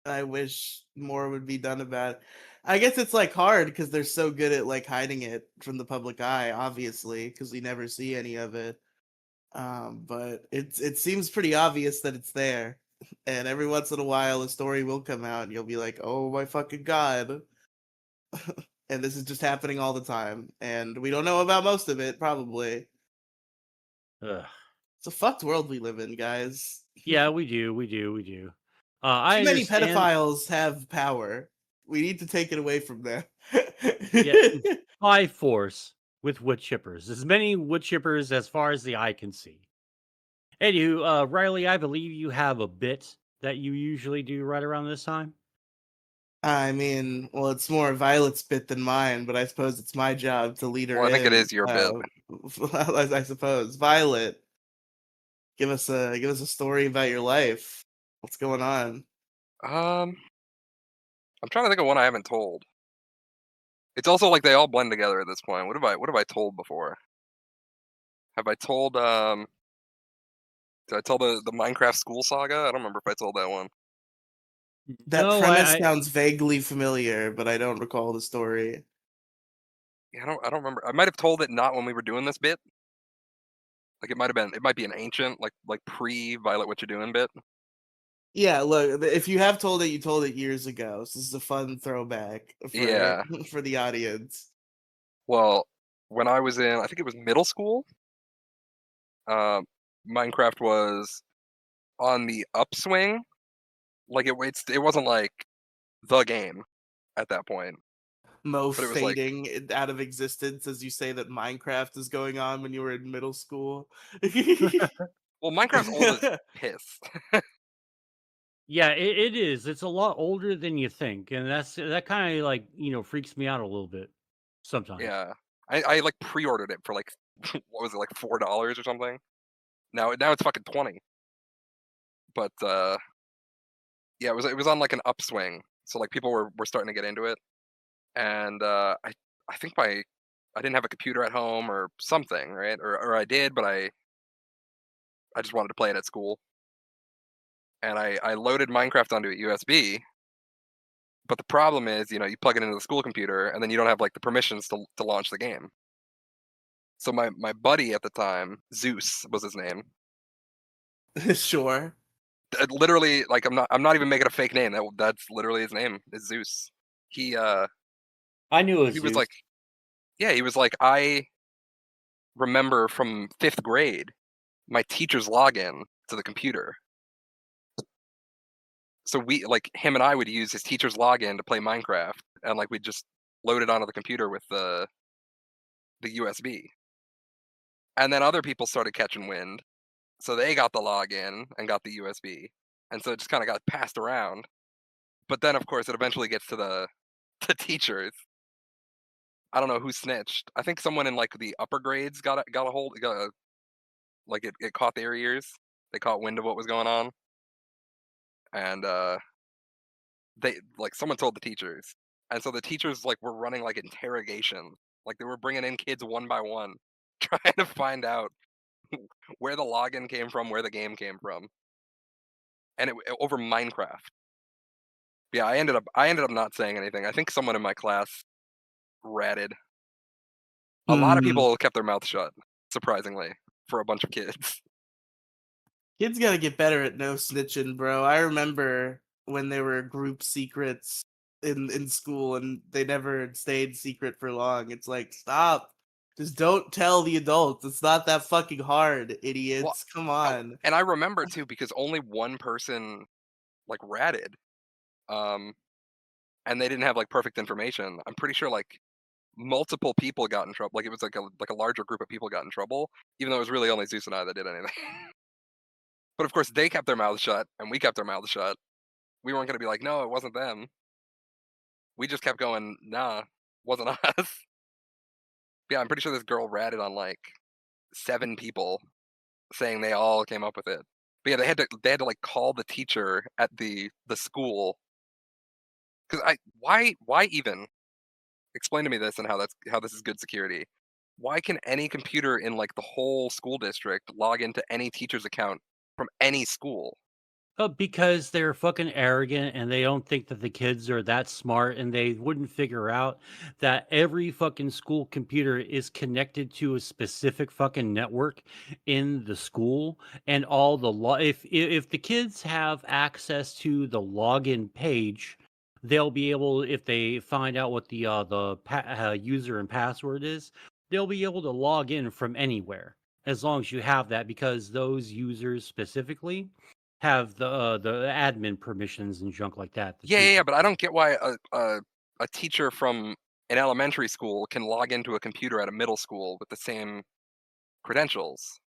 I wish more would be done about it. I guess it's like hard because they're so good at like hiding it from the public eye, obviously, because we never see any of it. But it seems pretty obvious that it's there, and every once in a while a story will come out, and you'll be like, "Oh my fucking god!" And this is just happening all the time, and we don't know about most of it, probably. Ugh. It's a fucked world we live in, guys. Yeah, we do. I Too many understand. pedophiles have power. We need to take it away from them. Yeah, by force with wood chippers. As many wood chippers as far as the eye can see. Anywho, Riley, I believe you have a bit that you usually do right around this time. I mean, well, it's more Violet's bit than mine, but I suppose it's my job to lead her Well, I think it in. is your bit. I suppose. Violet, give us a story about your life. What's going on? I'm trying to think of one I haven't told. It's also like they all blend together at this point. What have I told before? Have I told did I tell the Minecraft school saga? I don't remember if I told that one. That No, premise sounds vaguely familiar, but I don't recall the story. Yeah, I don't remember. I might have told it not when we were doing this bit. Like it might be an ancient like pre Violet What You Doing bit. Yeah, look, if you have told it, you told it years ago. So this is a fun throwback for Yeah. for the audience. Well, when I was in I think it was middle school, uh, Minecraft was on the upswing. Like it wasn't like the game at that point, Mo but it was like, fading out of existence as you say that Minecraft is going on when you were in middle school. well, Minecraft's old as piss. Yeah, it is. It's a lot older than you think, and that kind of like freaks me out a little bit sometimes. Yeah, I like pre-ordered it for like what was it, like $4 or something. Now it's fucking 20. But yeah, it was on like an upswing, so like people were starting to get into it, and I think I didn't have a computer at home or something, right? Or I did, but I just wanted to play it at school, and I loaded Minecraft onto a USB. But the problem is, you plug it into the school computer, and then you don't have like the permissions to launch the game. So my buddy at the time, Zeus was his name. Sure. Literally, like I'm not even making a fake name. That's literally his name is Zeus. He I knew it was he was Zeus. like, yeah, he was like, I remember from 5th grade my teacher's login to the computer. So we like him and I would use his teacher's login to play Minecraft, and like we'd just load it onto the computer with the USB. And then other people started catching wind, so they got the login and got the USB, and so it just kind of got passed around. But then, of course, it eventually gets to the the teachers. I don't know who snitched. I think someone in like the upper grades got a hold, like it caught their ears. They caught wind of what was going on, and they like someone told the teachers, and so the teachers like were running like interrogation, like they were bringing in kids one by one, trying to find out where the login came from, where the game came from, and over Minecraft. Yeah, I ended up not saying anything. I think someone in my class ratted. A lot of Hmm. people kept their mouth shut, surprisingly, for a bunch of kids. Kids gotta get better at no snitching, bro. I remember when there were group secrets in school and they never stayed secret for long. It's like, stop. Just don't tell the adults. It's not that fucking hard, Well, idiots. Come oh, on. and I remember too because only one person like ratted, um, and they didn't have like perfect information. I'm pretty sure like multiple people got in trouble. Like it was like a larger group of people got in trouble, even though it was really only Zeus and I that did anything. But of course, they kept their mouths shut, and we kept our mouths shut. We weren't gonna be like, no, it wasn't them. We just kept going, nah, wasn't us. Yeah, I'm pretty sure this girl ratted on like 7 people, saying they all came up with it. But yeah, they had to like call the teacher at the school because why even explain to me this and how this is good security. Why can any computer in like the whole school district log into any teacher's account from any school? Because they're fucking arrogant and they don't think that the kids are that smart and they wouldn't figure out that every fucking school computer is connected to a specific fucking network in the school and all the if the kids have access to the login page, they'll be able if they find out what the user and password is, they'll be able to log in from anywhere as long as you have that because those users specifically have the admin permissions and junk like that to Yeah, see yeah, them. yeah, but I don't get why a teacher from an elementary school can log into a computer at a middle school with the same credentials.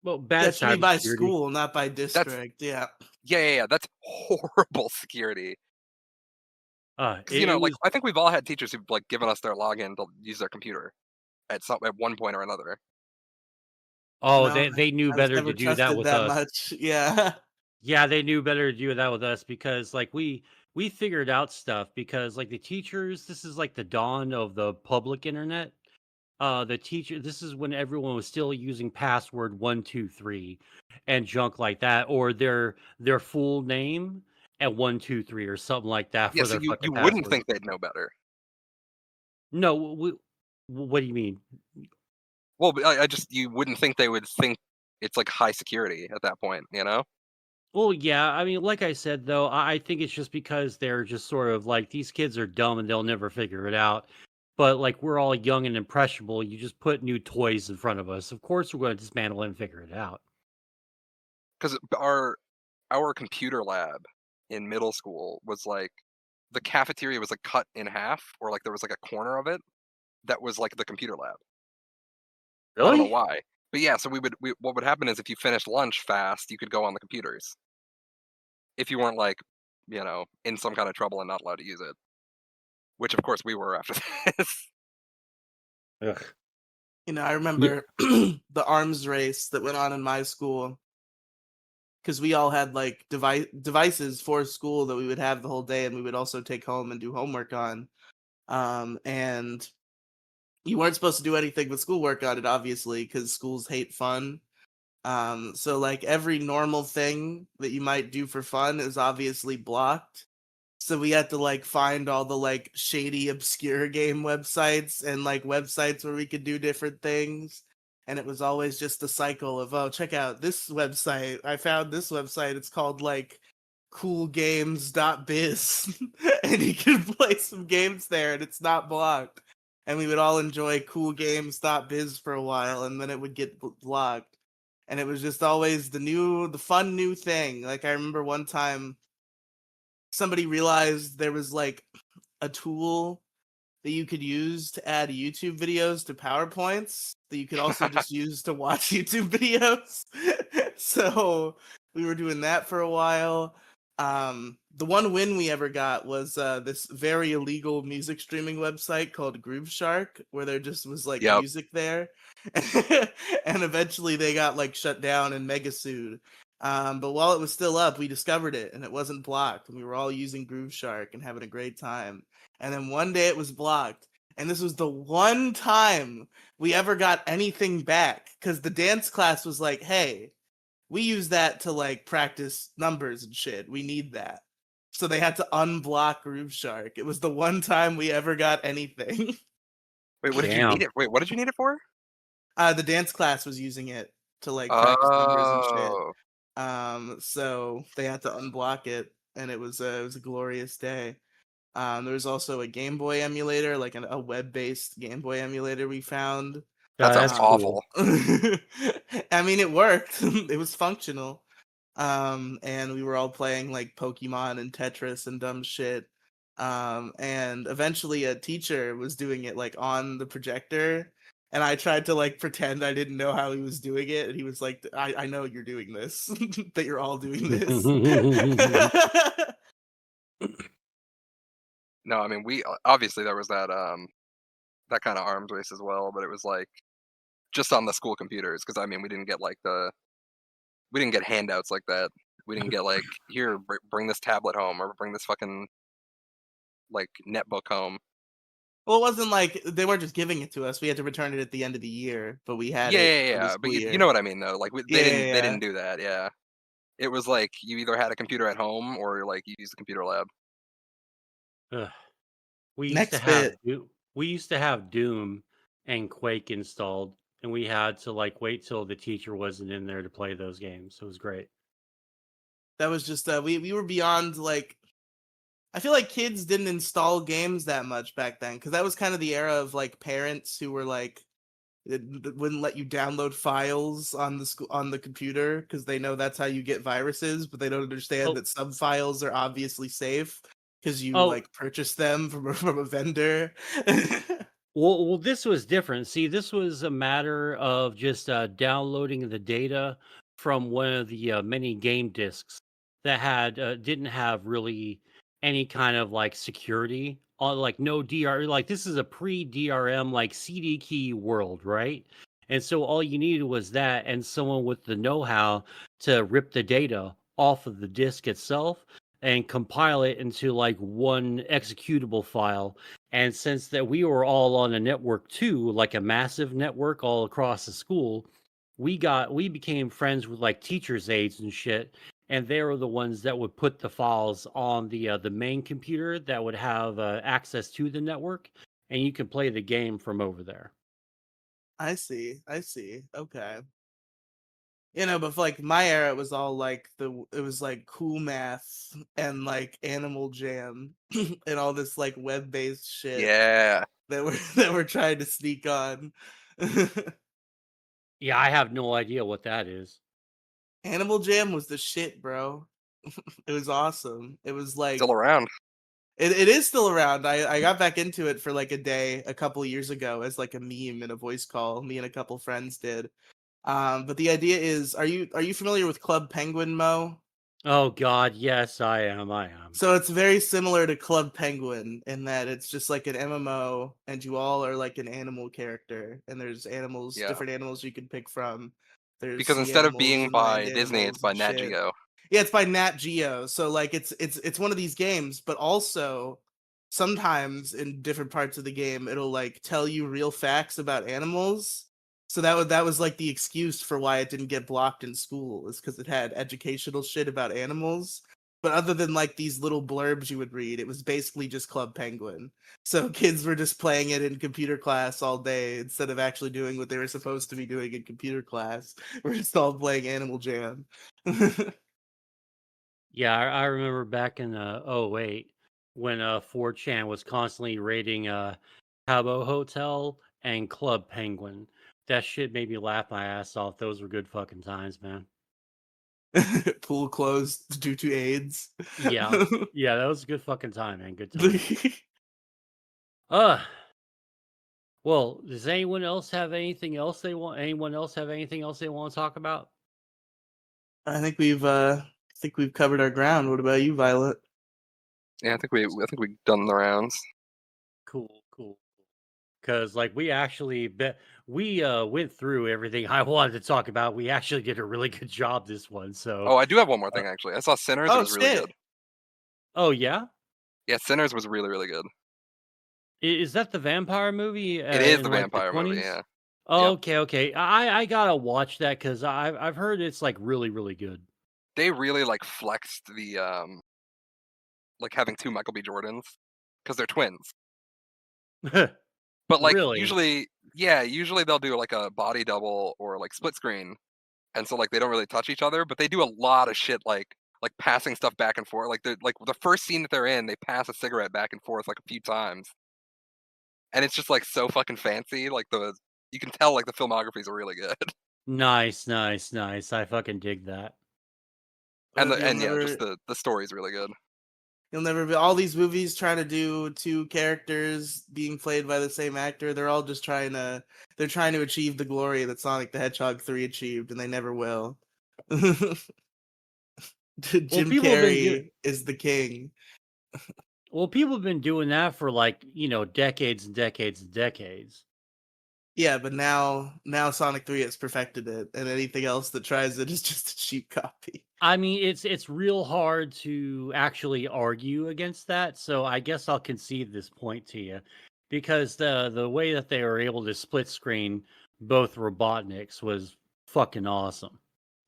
Well, bad That should be by cybersecurity. school, not by That's district. Yeah. yeah, yeah, yeah. That's horrible security. Because It like was I think we've all had teachers who've like given us their login to use their computer at one point or another. oh, No, they knew I was better to never do that trusted with that us. much. Yeah. Yeah, they knew better to do that with us because like we figured out stuff because like the teachers, this is like the dawn of the public internet. The teacher, this is when everyone was still using password 123 and junk like that, or their full name and 123 or something like that Yeah, for so their you fucking wouldn't password. think they'd know better. No, what do you mean? Well, but I just you wouldn't think they would think it's like high security at that point, you know? Well, yeah, I mean, like I said, though, I think it's just because they're just sort of like these kids are dumb and they'll never figure it out. But like we're all young and impressionable, you just put new toys in front of us. Of course, we're going to dismantle it and figure it out. Because our our computer lab in middle school was like the cafeteria was like cut in half, or like there was like a corner of it that was like the computer lab. I don't know Really? why. But yeah, so what would happen is if you finished lunch fast, you could go on the computers. If you weren't like, in some kind of trouble and not allowed to use it. Which of course we were after this. Ugh. I Yeah. remember the arms race that went on in my school because we all had like devices for school that we would have the whole day, and we would also take home and do homework on. And you weren't supposed to do anything with schoolwork on it, obviously, because schools hate fun. So like every normal thing that you might do for fun is obviously blocked. So we had to like find all the like shady, obscure game websites and like websites where we could do different things. And it was always just a cycle of, oh, check out this website. I found this website. It's called like coolgames.biz. And you can play some games there and it's not blocked. And we would all enjoy coolgames.biz for a while, and then it would get blocked. And it was just always the fun new thing. Like I remember one time somebody realized there was like a tool that you could use to add YouTube videos to PowerPoints that you could also just use to watch YouTube videos. So we were doing that for a while. The one win we ever got was this very illegal music streaming website called Groove Shark, where there just was like Yep. music there. And eventually they got like shut down and mega sued. But while it was still up, we discovered it and it wasn't blocked. And we were all using Groove Shark and having a great time. And then one day it was blocked. And this was the one time we ever got anything back because the dance class was like, hey, we use that to like practice numbers and shit. We need that. So they had to unblock Groove Shark. It was the one time we ever got anything. Wait, what did you need Damn. it? Wait, what did you need it for? The dance class was using it to like practice numbers and shit. Oh, So they had to unblock it, and it was a glorious day. There was also a Game Boy emulator, like a web-based Game Boy emulator we found. that sounds That's Um, cool. awful. I mean, it worked. It was functional. And we were all playing like Pokemon and Tetris and dumb shit. And eventually a teacher was doing it like on the projector. And I tried to like pretend I didn't know how he was doing it. And he was like, I know you're doing this, that you're all doing this. No, I mean we obviously there was that kind of arms race as well, but it was like just on the school computers because I mean we didn't get handouts like that. We didn't get like here bring this tablet home or bring this fucking like netbook home. Well, it wasn't like they weren't just giving it to us. We had to return it at the end of the year, but we had Yeah, it yeah, for the yeah. But school you year. know what I mean though. Like Yeah, yeah, they yeah. didn't do that. Yeah, it was like you either had a computer at home or like you used the computer lab. Ugh. We used to Next bit. have we used to have Doom and Quake installed, and we had to like wait till the teacher wasn't in there to play those games. It was great. That was just we were beyond like I feel like kids didn't install games that much back then because that was kind of the era of like parents who were like wouldn't let you download files on the school on the computer because they know that's how you get viruses, but they don't understand Oh, that some files are obviously safe because you oh, like purchase them from a vendor. well, this was different. See, this was a matter of just downloading the data from one of the many game discs that had didn't have really any kind of like security on, like no DR. Like this is a pre-DRM like CD key world, right? And so all you needed was that and someone with the know-how to rip the data off of the disk itself and compile it into like one executable file. And since that we were all on a network too, like a massive network all across the school, we became friends with like teachers' aides and shit. And they were the ones that would put the files on the main computer that would have access to the network, and you can play the game from over there. I see. I see. Okay. But for like my era, it was all like it was like cool math and like Animal Jam and all this like web based shit Yeah. that we're that we're trying to sneak on. Yeah, I have no idea what that is. Animal Jam was the shit, bro. It was awesome. It was like Still around. it is still around. I got back into it for like a day a couple years ago as like a meme in a voice call. Me and a couple friends did. But the idea is, are you familiar with Club Penguin, Mo? Oh God, yes, I am. I am. So it's very similar to Club Penguin in that it's just like an MMO, and you all are like an animal character, and there's animals, Yeah. different animals you can pick from. There's Because sea instead of animals being and land by Disney, it's animals by and Nat shit. Geo. Yeah, it's by Nat Geo. So like it's one of these games, but also sometimes in different parts of the game it'll like tell you real facts about animals. So that was like the excuse for why it didn't get blocked in school, is because it had educational shit about animals. But other than like these little blurbs you would read, it was basically just Club Penguin. So kids were just playing it in computer class all day instead of actually doing what they were supposed to be doing in computer class. We're just all playing Animal Jam. Yeah, I remember back in '08 when 4chan was constantly rating Habbo Hotel and Club Penguin. That shit made me laugh my ass off. Those were good fucking times, man. Pool closed due to AIDS. Yeah. Yeah, that was a good fucking time, man. Good time. Uh well, does anyone else have anything else they want anyone else have anything else they want to talk about? I think we've covered our ground. What about you, Violet? Yeah, I think we've done the rounds. Cool, cool. Because like we went through everything I wanted to talk about. We actually did a really good job this one. So Oh, I do have one more uh, thing actually. I saw Sinners. It Oh was really shit! good. oh yeah? Yeah, Sinners was really really good. Is that the vampire movie It is in the like the vampire movie. 20s? Yeah. Oh, Yep. okay, okay. I gotta watch that because I've heard it's like really, really good. They really like flexed the like having two Michael B. Jordans because they're twins. But like Really? usually, yeah, usually they'll do like a body double or like split screen, and so like they don't really touch each other, but they do a lot of shit like passing stuff back and forth. Like the first scene that they're in, they pass a cigarette back and forth like a few times, and it's just like so fucking fancy. Like the you can tell like the filmographies are really good, Nice, nice, nice. I fucking dig that. and You'll yeah, just never, the story's really good. you'll never be. All these movies trying to do two characters being played by the same actor. They're trying to achieve the glory that Sonic the Hedgehog 3 achieved, and they never will. Well, Jim people have been do Carrey is the king. well, people have been doing that for like, decades and decades and decades. Yeah, but now Sonic 3 has perfected it, and anything else that tries it is just a cheap copy. I mean, it's real hard to actually argue against that, so I guess I'll concede this point to you because the way that they were able to split screen both Robotniks was fucking awesome.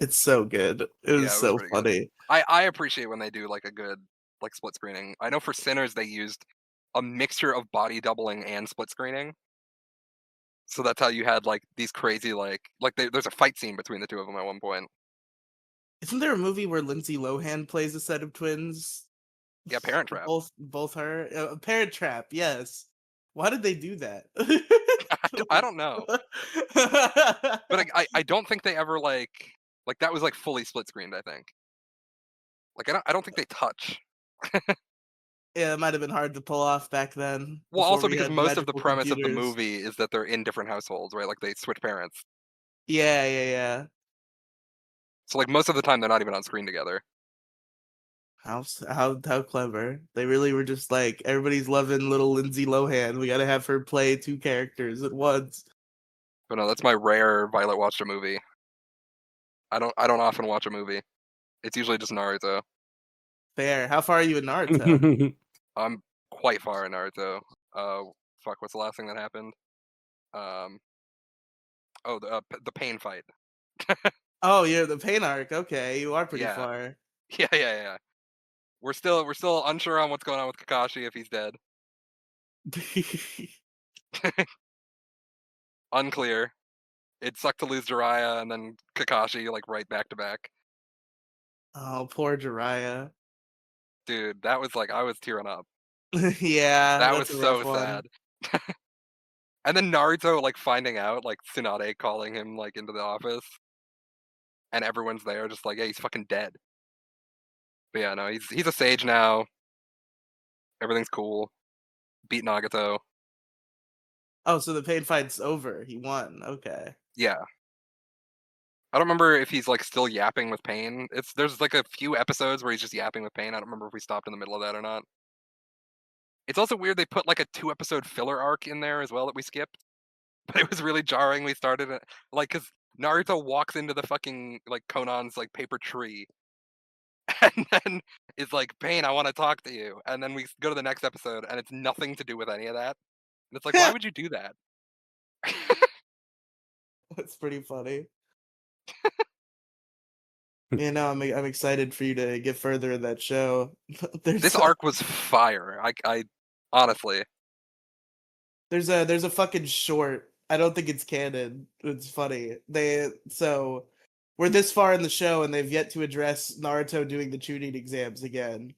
It's so good. It was Yeah, it was so pretty good. funny. I appreciate when they do like a good like split screening. I know for Sinners they used a mixture of body doubling and split screening. So that's how you had like these crazy there's a fight scene between the two of them at one point. Isn't there a movie where Lindsay Lohan plays a set of twins? Yeah, Parent Trap. Both her Parent Trap. Yes. Why did they do that? I don't know, but I don't think they ever like that was like fully split screened. I think like I don't think they touch. Yeah, it might have been hard to pull off back then Well, before also we because had most of the magical premise of the computers. movie is that they're in different households, right? Like they switch parents. Yeah, yeah, yeah. So like most of the time they're not even on screen together. How clever. They really were just like, everybody's loving little Lindsay Lohan. We gotta have her play two characters at once. But no, that's my rare Violet watched a movie. I don't often watch a movie. It's usually just Naruto. Fair. How far are you in Naruto? I'm quite far in Naruto. Uh, fuck, what's the last thing that happened? Um, oh, the pain fight. Oh, you're the pain arc. Okay, you are pretty Yeah, far. yeah. We're still unsure on what's going on with Kakashi if he's dead. Unclear. It sucked to lose Jiraiya and then Kakashi like right back to back. Oh, poor Jiraiya. Dude, that was like I was tearing up. Yeah, That was that's a rough so one. sad. And then Naruto like finding out like Tsunade calling him like into the office, and everyone's there just like, yeah, he's fucking dead. But yeah, no, he's a sage now. Everything's cool. Beat Nagato. Oh, so the pain fight's over. He won. Okay. Yeah. I don't remember if he's like still yapping with Pain. There's like a few episodes where he's just yapping with Pain. I don't remember if we stopped in the middle of that or not. It's also weird they put like a 2 episode filler arc in there as well that we skipped. But it was really jarring. We started it like because Naruto walks into the fucking like Conan's like paper tree and then is like, Pain, I want to talk to you. And then we go to the next episode and it's nothing to do with any of that. And it's like, why would you do that? That's pretty funny. You know, I'm excited for you to get further in that show. This arc was fire. I honestly. There's a fucking short. I don't think it's canon. It's funny. We're this far in the show and they've yet to address Naruto doing the Chunin exams again.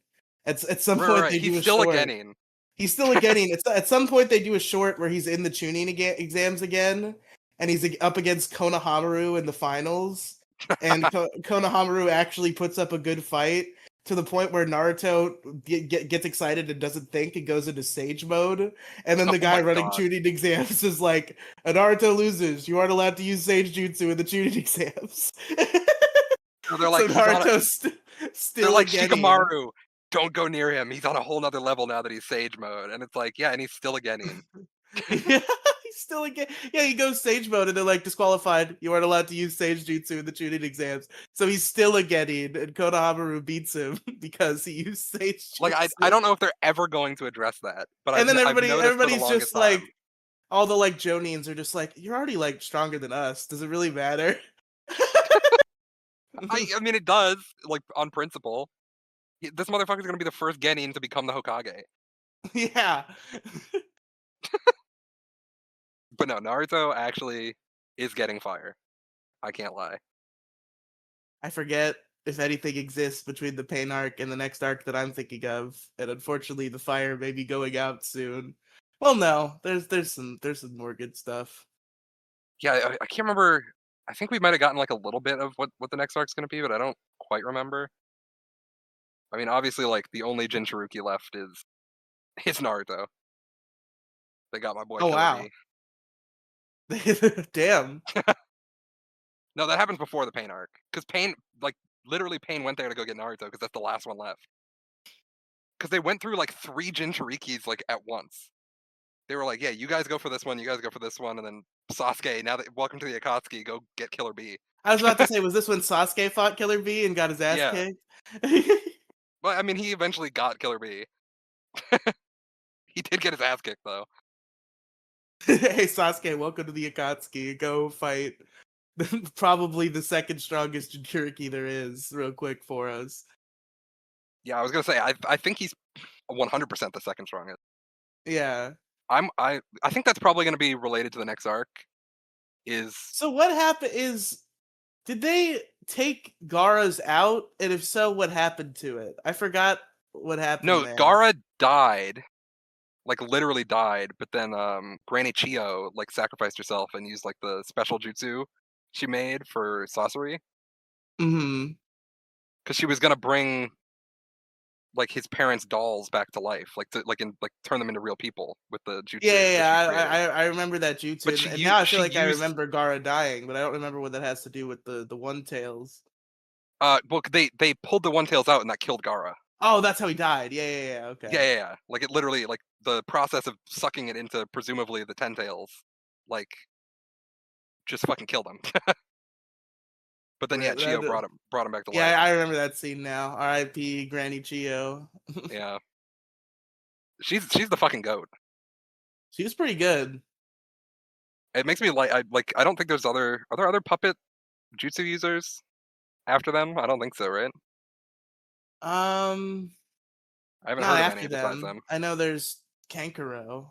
At some point Right. they do He's a still a short. Genin. He's still a Genin. At some point they do a short where he's in the Chunin exams again, and he's up against Konohamaru in the finals, and Konohamaru actually puts up a good fight to the point where Naruto gets excited and doesn't think and goes into sage mode, and then the Oh guy my running God. Chunin exams is like, "Naruto loses. You aren't allowed to use sage jutsu in the Chunin exams." So they're like, So Naruto's still they're like, a Genin. Shikamaru, don't go near him. He's on a whole nother level now that he's Sage mode. And it's like, yeah, and he's still a Genin. Yeah, he's still a yeah, he goes sage mode and they're like disqualified. You aren't allowed to use sage jutsu in the Chunin exams. So he's still a Genin, and Konohamaru beats him because he used sage Like, jutsu. I don't know if they're ever going to address that, but And then I've noticed for the everybody's longest just time. like, all the like Jonins are just like, you're already like stronger than us. Does it really matter? I mean, it does, like, on principle. This motherfucker's gonna be the first Genin to become the Hokage. Yeah. But no, Naruto actually is getting fire. I can't lie. I forget if anything exists between the pain arc and the next arc that I'm thinking of, and unfortunately the fire may be going out soon. Well, no, there's some more good stuff. Yeah, I can't remember. I think we might have gotten like a little bit of what the next arc's gonna be, but I don't quite remember. I mean, obviously, like the only Jinchuruki left is Naruto. They got my boy Oh Killer wow, damn. No, that happens before the Pain arc. Because Pain, like, literally Pain went there to go get Naruto because that's the last one left. Because they went through like 3 Jinchurikis like at once. They were like, yeah, you guys go for this one, you guys go for this one, and then Sasuke, now that welcome to the Akatsuki, go get Killer B. I was about to say, was this when Sasuke fought Killer B and got his ass Yeah. kicked? Well, I mean, he eventually got Killer B. He did get his ass kicked though. Hey Sasuke, welcome to the Akatsuki. Go fight probably the second strongest Jinchuriki there is, real quick for us. Yeah, I was gonna say, I think he's 100% the second strongest. Yeah. I think that's probably gonna be related to the next arc. So what happened is, did they take Gaara's out? And if so, what happened to it? I forgot what happened No, there. Gaara died. Like literally died, but then Granny Chio like sacrificed herself and used like the special jutsu she made for Sasori Mm-hmm. because she was gonna bring like his parents' dolls back to life, like to turn them into real people with the jutsu. Yeah. I remember that jutsu, But and now I feel she like I used remember Gaara dying, but I don't remember what that has to do with the one tails. well they pulled the one tails out and that killed Gaara. Oh, that's how he died. Yeah. Okay. Yeah. Like it literally like the process of sucking it into presumably the 10 tails, like just fucking killed him. But then yeah, Chio brought him back to life. Yeah, I remember that scene now. R.I.P. Granny Chio. Yeah. She's the fucking goat. She was pretty good. It makes me like I don't think there's are there other puppet jutsu users after them? I don't think so, right? Um, I haven't Not heard of after any besides them. them. I know there's Kankuro,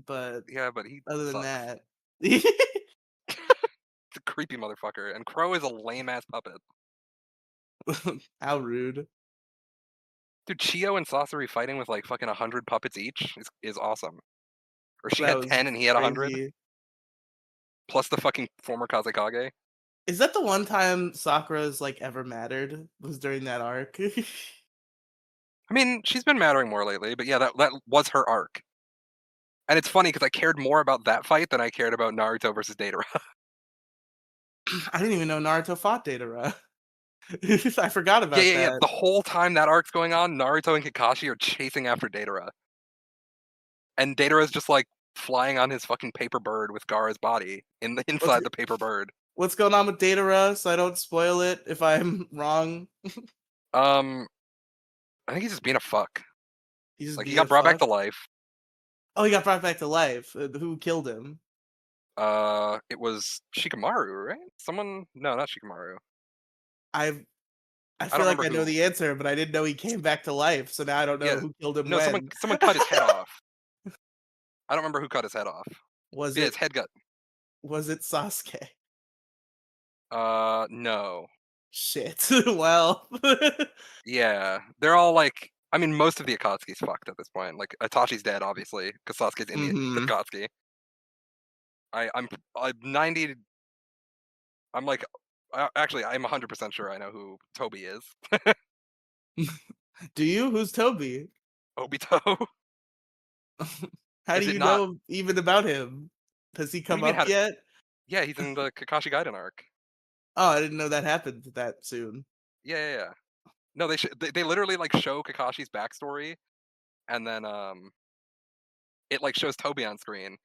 but Yeah, but he other than sucks. that, It's a creepy motherfucker, and Crow is a lame ass puppet. how rude. Dude, Chio and Sasori fighting with like fucking 100 puppets each is awesome. Or she That had was 10 and he had 100, crazy. plus the fucking former Kazekage. Is that the one time Sakura's like ever mattered? Was during that arc? I mean, she's been mattering more lately, but yeah, that was her arc. And it's funny because I cared more about that fight than I cared about Naruto versus Datara. I didn't even know Naruto fought Datara. I forgot Yeah, about yeah, yeah. that. The whole time that arc's going on, Naruto and Kakashi are chasing after Datara. And Datara's just like flying on his fucking paper bird with Gaara's body What's inside the paper bird. what's going on with Datara? So I don't spoil it if I'm wrong. Um, I think he's just being a fuck. He's just Like he being a got brought back fuck. to life. Oh, he got brought back to life. Who killed him? It was Shikamaru, right? Someone? No, not Shikamaru. I I I feel don't like remember I know who. the answer, but I didn't know he came back to life. So now I don't know Yeah, who killed him no, someone when. someone cut his head off. I don't remember who cut his head off. Was Yeah, his it head got. was it Sasuke? No. Shit. Well, Yeah, they're all like. I mean, most of the Akatsuki's fucked at this point. Like Itachi's dead, obviously, because Sasuke's in the hmm Akatsuki. I'm 90. I'm like, actually, I'm 100% sure I know who Toby is. Do you? Who's Toby? Obito. How do Is it you not? know even about him? Has he What do come you mean? up How? yet? Yeah, he's in the Kakashi Gaiden arc. Oh, I didn't know that happened that soon. Yeah, yeah, yeah. No, they literally like show Kakashi's backstory, and then it like shows Toby on screen,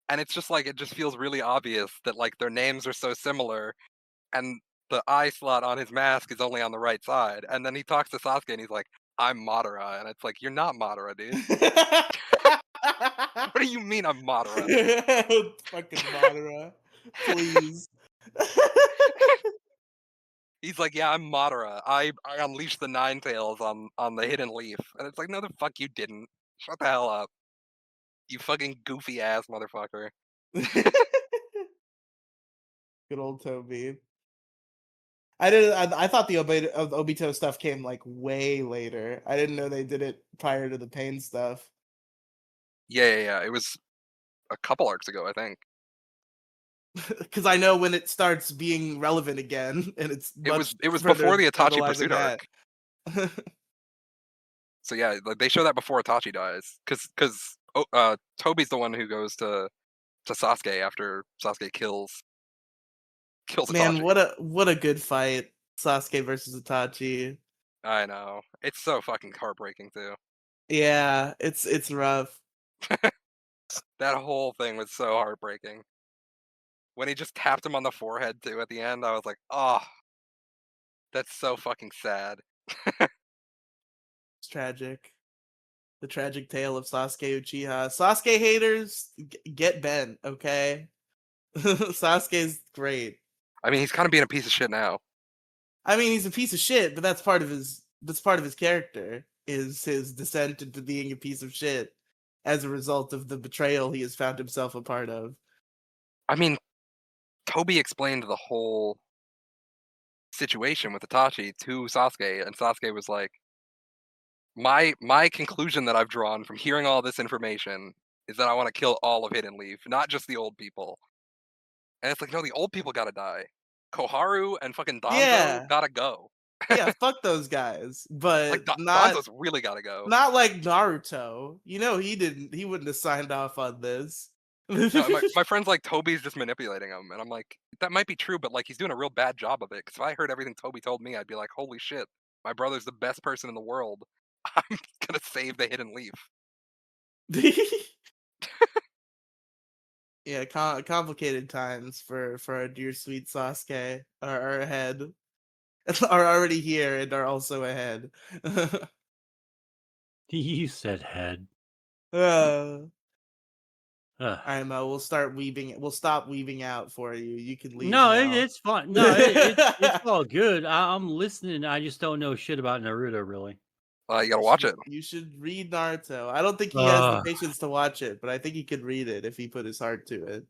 and it's just like it just feels really obvious that like their names are so similar, and the eye slot on his mask is only on the right side, and then he talks to Sasuke and he's like, "I'm Madara," and it's like you're not Madara, dude. What do you mean I'm Madara? Fucking Madara. Please. He's like, "Yeah, I'm Madara. I unleashed the Nine Tails on the Hidden Leaf," and it's like, "No, the fuck you didn't. Shut the hell up, you fucking goofy ass motherfucker." Good old Toby. I thought the Obito stuff came like way later. I didn't know they did it prior to the pain stuff. Yeah, yeah, yeah. It was a couple arcs ago, I think. Because I know when it starts being relevant again, and it's It was much it was before further the down the Itachi line than pursuit that. arc. So yeah, like they show that before Itachi dies, because Toby's the one who goes to Sasuke after Sasuke kills Man, Itachi. what a good fight, Sasuke versus Itachi. I know, it's so fucking heartbreaking too. Yeah, it's rough. That whole thing was so heartbreaking. When he just tapped him on the forehead too at the end, I was like, oh, that's so fucking sad. It's tragic. The tragic tale of Sasuke Uchiha. Sasuke haters, get bent, okay? Sasuke's great. I mean, he's kind of being a piece of shit now. I mean, he's a piece of shit, but that's part of his character is his descent into being a piece of shit as a result of the betrayal he has found himself a part of. I mean, Toby explained the whole situation with Itachi to Sasuke, and Sasuke was like, my conclusion that I've drawn from hearing all this information is that I want to kill all of Hidden Leaf, not just the old people. And it's like, no, the old people gotta die. Koharu and fucking Danzo Yeah. gotta go. Yeah, fuck those guys, Like but Danzo's really gotta go. not like Naruto. You know he wouldn't have signed off on this. No, my friend's like Toby's just manipulating him, and I'm like, that might be true, but like he's doing a real bad job of it. Because if I heard everything Toby told me, I'd be like, holy shit, my brother's the best person in the world. I'm gonna save the Hidden Leaf. Yeah, complicated times for our dear sweet Sasuke are ahead. Are already here and are also ahead. You said head. uh, Ugh. all right, Mo, we'll stop weaving out for you. You can leave No, now. it's fine. No, it's all good. I'm listening. I just don't know shit about Naruto really. You gotta watch it. You should read Naruto. I don't think he has the Uh, patience to watch it, but I think he could read it if he put his heart to it.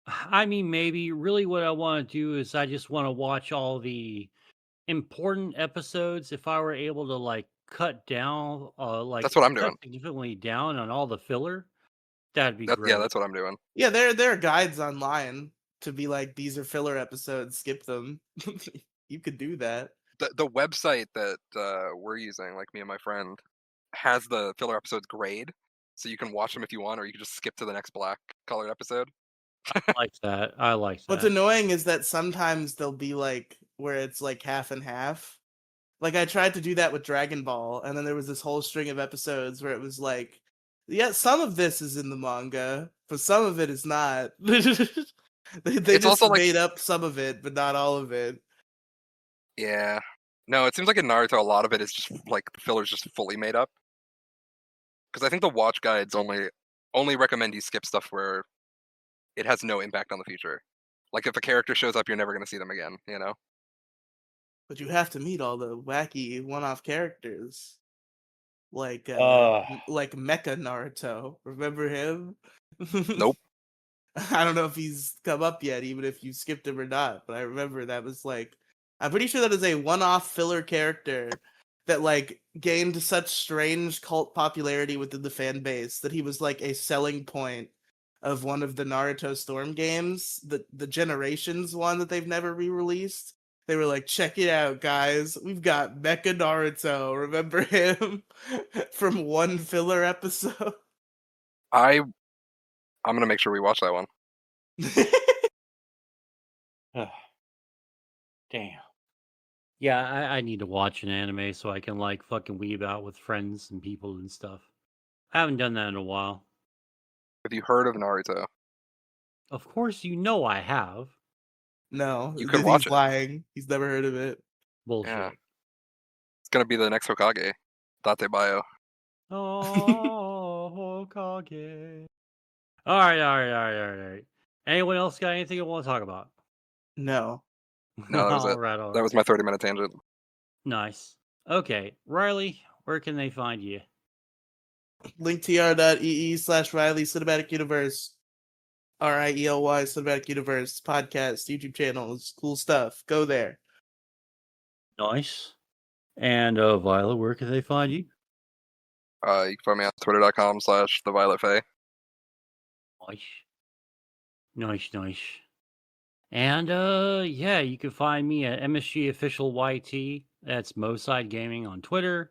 I mean, maybe really what I want to do is I just want to watch all the important episodes. If I were able to like cut down, That's what I'm cut doing. significantly down on all the filler, that'd be Yeah, great. that's what I'm doing. Yeah, there are guides online to be like these are filler episodes, skip them. You could do that. the website that we're using, like me and my friend, has the filler episodes grade, so you can watch them if you want, or you can just skip to the next black colored episode. I like that. I like What's that. annoying is that sometimes they'll be like where it's like half and half. Like I tried to do that with Dragon Ball, and then there was this whole string of episodes where it was like, yeah, some of this is in the manga, but some of it is not. They It's just also like, made up some of it, but not all of it. yeah, no, it seems like in Naruto a lot of it is just like the filler's just fully made up. Because I think the watch guides only recommend you skip stuff where it has no impact on the future. Like if a character shows up, you're never going to see them again. You know? But you have to meet all the wacky one-off characters, like Uh, like Mecha Naruto. Remember him? Nope. I don't know if he's come up yet, even if you skipped him or not. But I remember that was like, I'm pretty sure that is a one-off filler character that like gained such strange cult popularity within the fan base that he was like a selling point of one of the Naruto Storm games, the Generations one that they've never re-released. They were like, check it out, guys. We've got Mecha Naruto. Remember him from one filler episode? I'm gonna make sure we watch that one. damn. Yeah, I need to watch an anime so I can like fucking weeb out with friends and people and stuff. I haven't done that in a while. Have you heard of Naruto? Of course, you know I have. No, You could he's watch it. lying. He's never heard of it. Bullshit. Yeah. It's gonna be the next Hokage. Date Bio. Oh, Hokage. All right. Anyone else got anything you want to talk about? No. No, that was it. all right. That was my 30-minute tangent. Nice. Okay, Riley, where can they find you? linktr.ee/Riley Cinematic Universe. RIELY Cinematic Universe podcast, YouTube channels, cool stuff. Go there. Nice. And Violet, where can they find you? You can find me on twitter.com/thevioletfae. Nice. And yeah, you can find me at MSG Official YT. That's Moside Gaming on Twitter.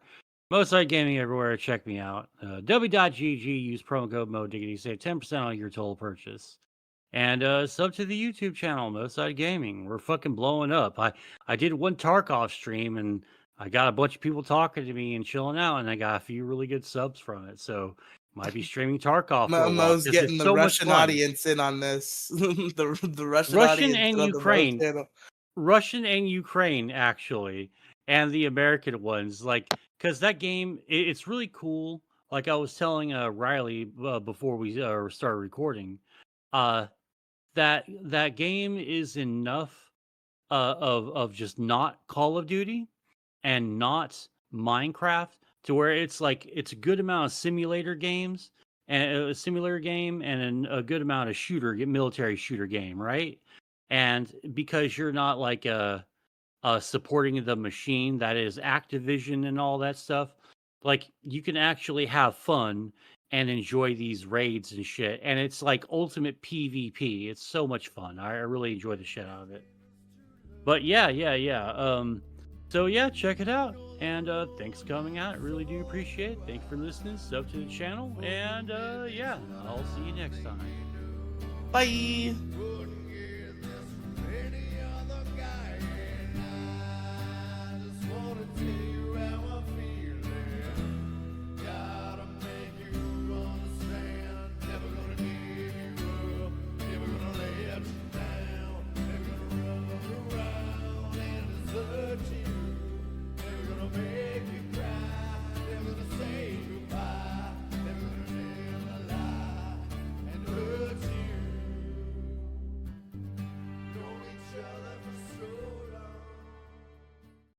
Moside Gaming everywhere. Check me out. W.GG, use promo code MoDiggity, save 10% on your total purchase. And sub to the YouTube channel, Moside Gaming. We're fucking blowing up. I did one Tarkov stream and I got a bunch of people talking to me and chilling out, and I got a few really good subs from it. So might be streaming Tarkov for a while Mo's 'cause getting it's the so much Russian fun. audience in on this. the Russian Russian audience and on Ukraine. the Mo channel. Russian and Ukraine, actually, and the American ones, like, because that game, it's really cool. Like I was telling Riley before we started recording, uh, that game is enough of just not Call of Duty and not Minecraft to where it's like it's a good amount of simulator games and a simulator game and a good amount of military shooter game, right? And because you're not like supporting the machine that is Activision and all that stuff, like you can actually have fun and enjoy these raids and shit. And it's like ultimate PvP. It's so much fun. I really enjoy the shit out of it. But yeah. So yeah, check it out. And thanks for coming out. I really do appreciate it. Thanks for listening. Sub to the channel. And yeah, I'll see you next time. Bye.